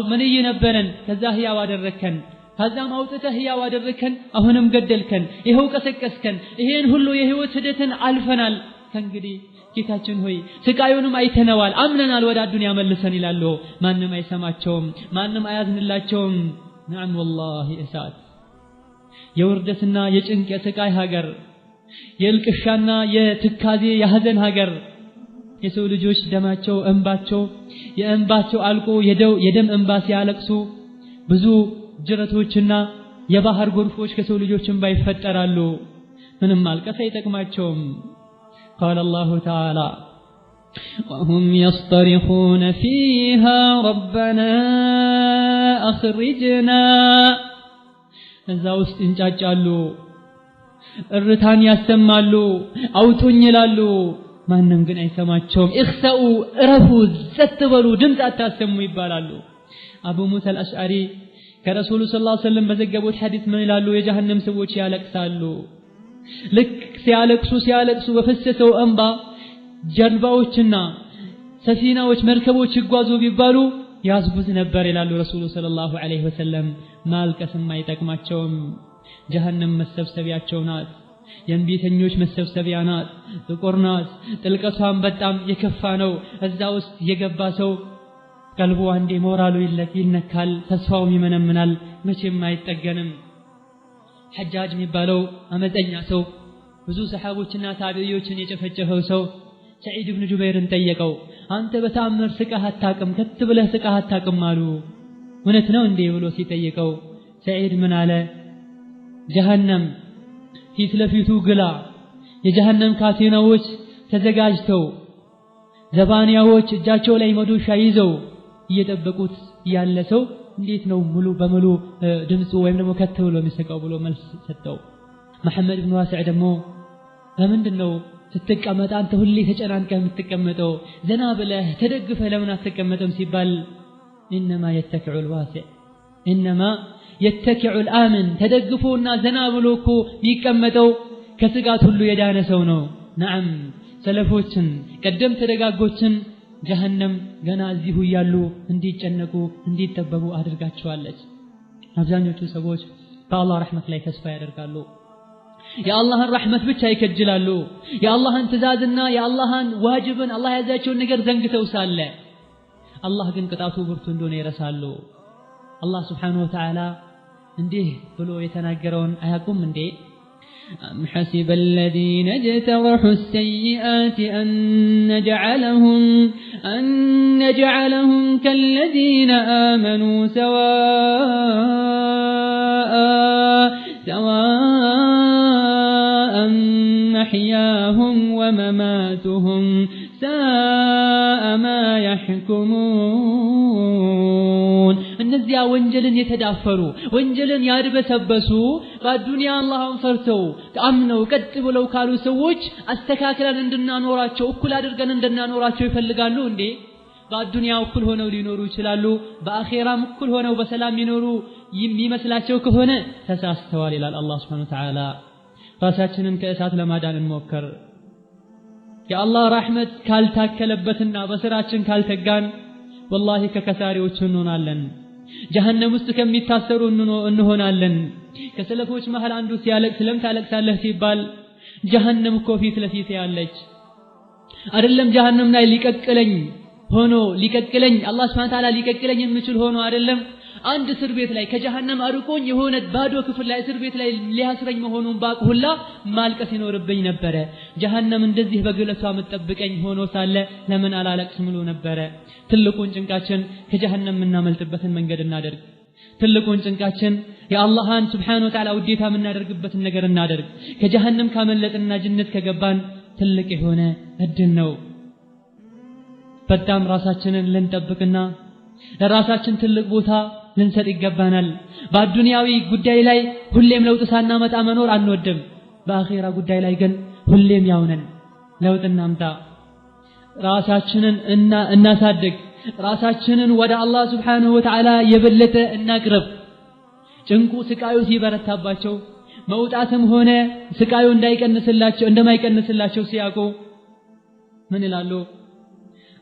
መንይ ነበረን፣ ከዛ ህያው አደረከን፣ ከዛም አውጥተህ ህያው አደረከን፣ አሁንም ገደልከን፣ ይሄው ቀሰቀስከን፣ ይሄን ሁሉ የህይወት ሂደትን አልፈናል። ከእንግዲህ ጌታችን ሆይ ስቃዩንም አይተነዋል፣ አምነናል፣ ወደ አዱንያ መልሰን ይላሉ። ማንም አይሰማቸውም፣ ማንም አያዝንላቸውም። ነዓም ወላሂ እሳት የውርደትና የጭንቅ የስቃይ ሀገር፣ የእልቅሻና የትካዜ የሐዘን ሀገር። የሰው ልጆች ደማቸው የእንባቸው አልቆ የደም እንባ ሲያለቅሱ ብዙ ጅረቶችና የባህር ጎርፎች ከሰው ልጆች እንባ ይፈጠራሉ። ምንም ማልቀስ አይጠቅማቸውም። قال الله تعالى وهم يصطرخون فيها ربنا أخرجنا، እዛ ውስጥ እንጫጫሉ፣ እርታን ያሰማሉ፣ አውጡኝ ይላሉ። ማንም ግን አይሰማቸውም። እኽሰኡ፣ እረፉ፣ ዘት በሉ፣ ድምፅ አታሰሙ ይባላሉ። አቡ ሙሳ አልአሽዓሪ ከረሱሉ ሰለላሁ ዐለይሂ ወሰለም በዘገቡት ሐዲስ ምን ይላሉ? የጀሃነም ሰዎች ያለቅሳሉ። ልክ ሲያለቅሱ በፈሰሰው እንባ ጀልባዎችና ሰፊናዎች፣ መርከቦች ይጓዙ ቢባሉ ያዝቡት ነበር ይላሉ ረሱሉ ሰለላሁ ዐለይሂ ወሰለም። ማልቀስም አይጠቅማቸውም። ጀሃነም መሰብሰቢያቸው ናት፣ የእንቢተኞች መሰብሰቢያ ናት፣ ጥቁር ናት፣ ጥልቀቷም በጣም የከፋ ነው። እዛ ውስጥ የገባ ሰው ቀልቡ አንዴ ሞራሉ ይነካል፣ ተስፋውም ይመነምናል፣ መቼም አይጠገንም። ሐጃጅ የሚባለው አመፀኛ ሰው፣ ብዙ ሰሃቦችና ታቢዒዎችን የጨፈጨፈው ሰው ሰዒድ ኢብኑ ጁበይርን ጠየቀው። አንተ በተአምር ስቃህ አታቅም፣ ከት ብለህ ስቃህ አታቅም አሉ። እውነት ነው እንዴ ብሎ ሲጠይቀው ሰዒድ ምን አለ? ጀሃነም ፊት ለፊቱ ግላ፣ የጀሃነም ካቴናዎች ተዘጋጅተው፣ ዘባንያዎች እጃቸው ላይ መዶሻ ይዘው እየጠበቁት ያለ ሰው እንዴት ነው ሙሉ በሙሉ ድምፁ ወይም ደግሞ ከት ብሎ የሚስቀው ብሎ መልስ ሰጠው። መሐመድ ኢብኑ ዋሲዕ ደግሞ ለምንድነው ስትቀመጥ አንተ ሁሌ ተጨናንቀህ የምትቀመጠው? ዘና ብለህ ተደግፈህ ለምን አትቀመጥም ሲባል ኢንማ የተከዑ الواسع ኢንማ የተከዑ الآمن፣ ተደግፎና ዘና ብሎ እኮ የሚቀመጠው ከስጋት ሁሉ የዳነ ሰው ነው። ነዓም ሰለፎችን ቀደምት ደጋጎችን ጀሃነም ገና እዚሁ ያሉ እንዲጨነቁ እንዲጠበቡ አድርጋቸዋለች። አብዛኞቹ ሰዎች በአላህ ረህመት ላይ ተስፋ ያደርጋሉ። የአላህን ረህመት ብቻ ይከጅላሉ። የአላህን ትእዛዝና የአላህን ዋጅብን አላህ ያዛቸውን ነገር ዘንግተው ሳለ አላህ ግን ቅጣቱ ብርቱ እንደሆነ ይረሳሉ። አላህ Subhanahu Wa Ta'ala እንዲህ ብሎ የተናገረውን አያውቁም እንዴ? أم حسب الذين اجترحوا السيئات أن نجعلهم كالذين آمنوا سواء محياهم ومماتهم ساء ما يحكمون እነዚያ ወንጀልን የተዳፈሩ ወንጀልን ያድበሰበሱ በዱንያ አላህን ፈርተው አምነው ቀጥ ብለው ካሉ ሰዎች አስተካክለን እንድናኖራቸው እኩል አድርገን እንድናኖራቸው ይፈልጋሉ እንዴ? በዱንያ እኩል ሆነው ሊኖሩ ይችላሉ። በአኺራም እኩል ሆነው በሰላም ሊኖሩ የሚመስላቸው ከሆነ ተሳስተዋል ይላል አላህ Subhanahu Wa Ta'ala። ራሳችንን ከእሳት ለማዳን እንሞክር። የአላህ ረህመት ካልታከለበትና በስራችን ካልተጋን ወላሂ ከከሳሪዎች እንሆናለን። ጀሃነም ውስጥ ከሚታሰሩ እንሆናለን። ከሰለፎች መሃል አንዱ ሲያለቅስ ለምን ታለቅሳለህ ሲባል ጀሃነም እኮ ፊት ለፊት ያለች አይደለም ጀሃነም ላይ ሊቀቅለኝ አላህ Subhanahu Wa Ta'ala ሊቀቅለኝ የሚችል ሆኖ አይደለም አንድ እስር ቤት ላይ ከጀሃነም አርቆኝ የሆነ ባዶ ክፍል ላይ እስር ቤት ላይ ሊያስረኝ መሆኑን ባቅሁላ ማልቀስ ይኖርብኝ ነበር። ጀሃነም እንደዚህ በግለቷ መጠብቀኝ ሆኖ ሳለ ለምን አላለቅስም ብሎ ነበር። ትልቁን ጭንቃችን ከጀሃነም እናመልጥበትን መንገድ እናደርግ። ትልቁን ጭንቃችን የአላህን Subhanahu Wa Ta'ala ውዴታ የምናደርግበትን ነገር እናደርግ። ከጀሃነም ካመለጥና ጀነት ከገባን ትልቅ የሆነ እድል ነው። በጣም ራሳችንን ልንጠብቅና ለራሳችን ትልቅ ቦታ ልንሰጥ ይገባናል። በዱንያዊ ጉዳይ ላይ ሁሌም ለውጥ ሳናመጣ መኖር አንወድም። በአኺራ ጉዳይ ላይ ግን ሁሌም ያውነን ለውጥ እናምጣ። ራሳችንን እናሳድግ። ራሳችንን ወደ አላህ Subhanahu Wa Ta'ala የበለጠ እናቅርብ። ጭንቁ ስቃዩ ሲበረታባቸው መውጣትም ሆነ ስቃዩ እንደማይቀንስላቸው ሲያውቁ ምን ይላሉ?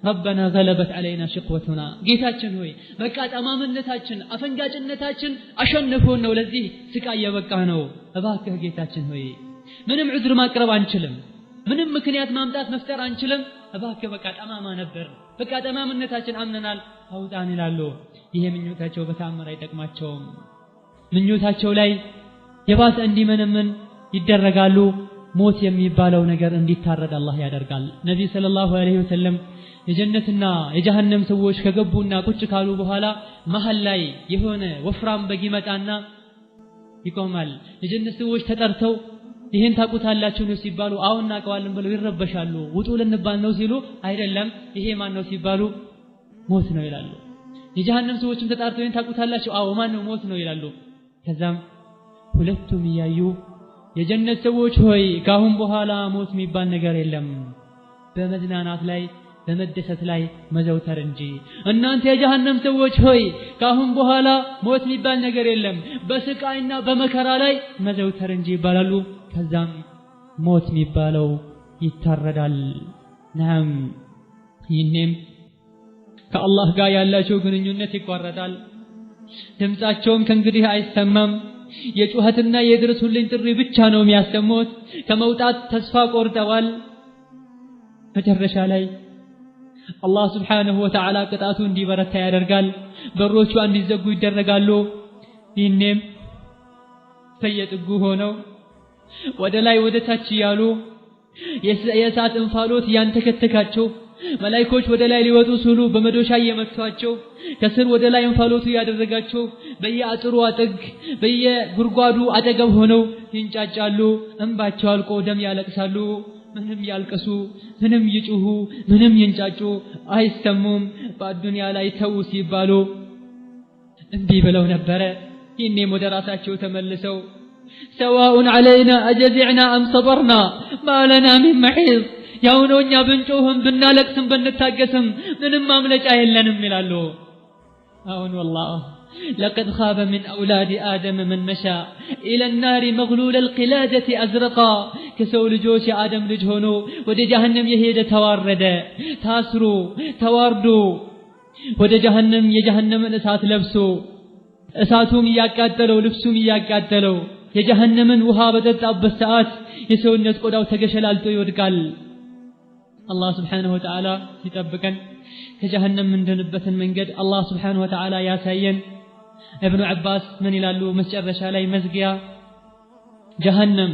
ربنا غلبت علينا شقوتنا ጌታችን ሆይ በቃ ጠማምነታችን አፈንጋጭነታችን አሸንፎን ነው ለዚህ ስቃይ የበቃ ነው። እባክህ ጌታችን ሆይ ምንም ዑዝር ማቅረብ አንችልም፣ ምንም ምክንያት ማምጣት መፍጠር አንችልም። እባክህ በቃ ጠማማ ነበር፣ በቃ ጠማምነታችን አምነናል አውጣን ይላሉ። ይሄ ምኞታቸው በተአምር አይጠቅማቸውም። ምኞታቸው ላይ የባሰ እንዲመነመን ይደረጋሉ። ሞት የሚባለው ነገር እንዲታረድ አላህ ያደርጋል። ነብዩ ሰለላሁ ዐለይሂ ወሰለም የጀነትና የጀሃነም ሰዎች ከገቡና ቁጭ ካሉ በኋላ መሃል ላይ የሆነ ወፍራም በግ ይመጣና ይቆማል። የጀነት ሰዎች ተጠርተው ይሄን ታቁታላችሁ ነው ሲባሉ አዎ እናቀዋለን ብለው ይረበሻሉ። ውጡ ልንባል ነው ሲሉ አይደለም ይሄ ማን ነው ሲባሉ ሞት ነው ይላሉ። የጀሃነም ሰዎችም ተጣርተው ይሄን ታቁታላችሁ አዎ ማን ነው ሞት ነው ይላሉ። ከዛም ሁለቱም ያዩ የጀነት ሰዎች ሆይ ካሁን በኋላ ሞት የሚባል ነገር የለም፣ በመዝናናት ላይ በመደሰት ላይ መዘውተር እንጂ። እናንተ የጀሃነም ሰዎች ሆይ ካሁን በኋላ ሞት የሚባል ነገር የለም፣ በስቃይና በመከራ ላይ መዘውተር እንጂ ይባላሉ። ከዛም ሞት የሚባለው ይታረዳል። ናም ይህንም ከአላህ ጋር ያላቸው ግንኙነት ይቋረጣል። ድምጻቸውም ከእንግዲህ አይሰማም። የጩኸትና የድረሱልኝ ጥሪ ብቻ ነው የሚያሰሙት። ከመውጣት ተስፋ ቆርጠዋል። መጨረሻ ላይ አላህ Subhanahu Wa Ta'ala ቅጣቱ እንዲበረታ ያደርጋል። በሮቹ እንዲዘጉ ይደረጋሉ። ይህንም ሰየጥጉ ሆነው ወደ ላይ ወደ ታች ያሉ የእሳት እንፋሎት ያንተከተካቸው መላእክቶች ወደ ላይ ሊወጡ ሲሉ በመዶሻ እየመቷቸው ከስር ወደ ላይ እንፋሎቱ ያደረጋቸው በየአጥሩ አጥግ በየጉርጓዱ አጠገብ ሆነው ይንጫጫሉ። እንባቸው አልቆ ደም ያለቅሳሉ። ምንም ያልቀሱ ምንም ይጩሁ ምንም ይንጫጩ አይሰሙም። በዱንያ ላይ ተው ሲባሉ እንዲህ ብለው ነበረ። ይህኔም ወደ ራሳቸው ተመልሰው ሰዋኡን ዐለይና አጀዚዕና አም ሰበርና ማ ለና ሚን መሒዝ ያው ነው እኛ ብንጮህም ብናለቅስም ብንታገስም ምንም ማምለጫ የለንም ይላሉ። አሁን والله لقد خاب من أولاد آدم من مشى إلى النار مغلول القلادة أزرقا ከሰው ልጆች የአደም ልጅ ሆኖ ወደ ጀሃነም የሄደ ተዋረደ ታስሮ ተዋርዶ ወደ ጀሃነም የጀሃነምን እሳት ለብሶ እሳቱም ያቃጠለው ልብሱም ያቃጠለው የጀሃነምን ውሃ በጠጣበት ሰዓት የሰውነት ቆዳው ተገሸላልጦ ይወድቃል አላህ Subhanahu Wa Ta'ala ይጠብቀን ከጀሃነም እንደንበትን መንገድ አላህ Subhanahu Wa Ta'ala ያሳየን ኢብኑ አባስ ምን ይላሉ መጨረሻ ላይ መዝጊያ ጀሃነም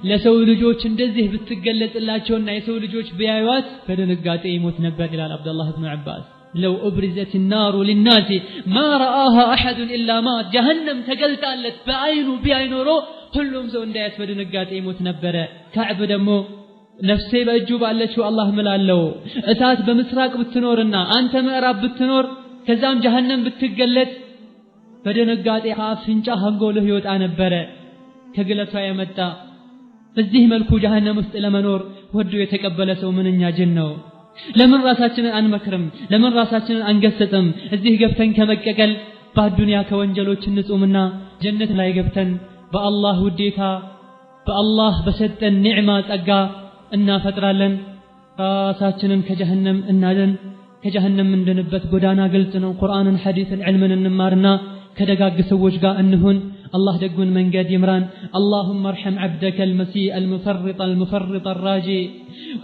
ለሰው ልጆች እንደዚህ ብትገለጽላቸውና የሰው ልጆች ቢያዩት በድንጋጤ ይሞት ነበር ይላል አብዱላህ ኢብኑ አባስ لو أبرزت النار للناس ما رآها أحد إلا مات جهنم تقلتالت بعينو رو كلهم سو እንዳያት በድንጋጤ ይሞት ነበር ከዕብ ደግሞ ነፍሴ በእጁ ባለችው አላህ ምላለው እሳት በምስራቅ ብትኖርና አንተ ምዕራብ ብትኖር ከዛም ጀሃነም ብትገለጥ በድንጋጤ አፍንጫ አንጎልህ ይወጣ ነበር ከግለቷ የመጣ በዚህ መልኩ ጀሃነም ውስጥ ለመኖር ወዶ የተቀበለ ሰው ምንኛ ጅን ነው ለምን ራሳችንን አንመክርም ለምን ራሳችንን አንገሰጥም እዚህ ገብተን ከመቀቀል በአዱንያ ከወንጀሎች እንጹምና ጀነት ላይ ገብተን በአላህ ውዴታ በአላህ በሰጠን ኒዕማ ጸጋ እናፈጥራለን ራሳችንን ከጀሃነም እናድን ከጀሃነም እንደንበት ጎዳና ግልጽ ነው ቁርአንን ሐዲስን ዒልምን እንማርና ከደጋግ ሰዎች ጋር እንሁን الله دقون من قد يمران اللهم ارحم عبدك المسيء المفرط الراجي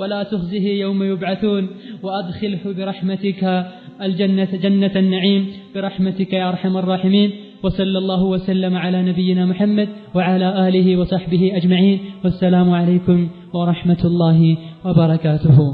ولا تخزه يوم يبعثون وأدخله برحمتك الجنة جنة النعيم برحمتك يا أرحم الراحمين وصلى الله وسلم على نبينا محمد وعلى آله وصحبه أجمعين والسلام عليكم ورحمة الله وبركاته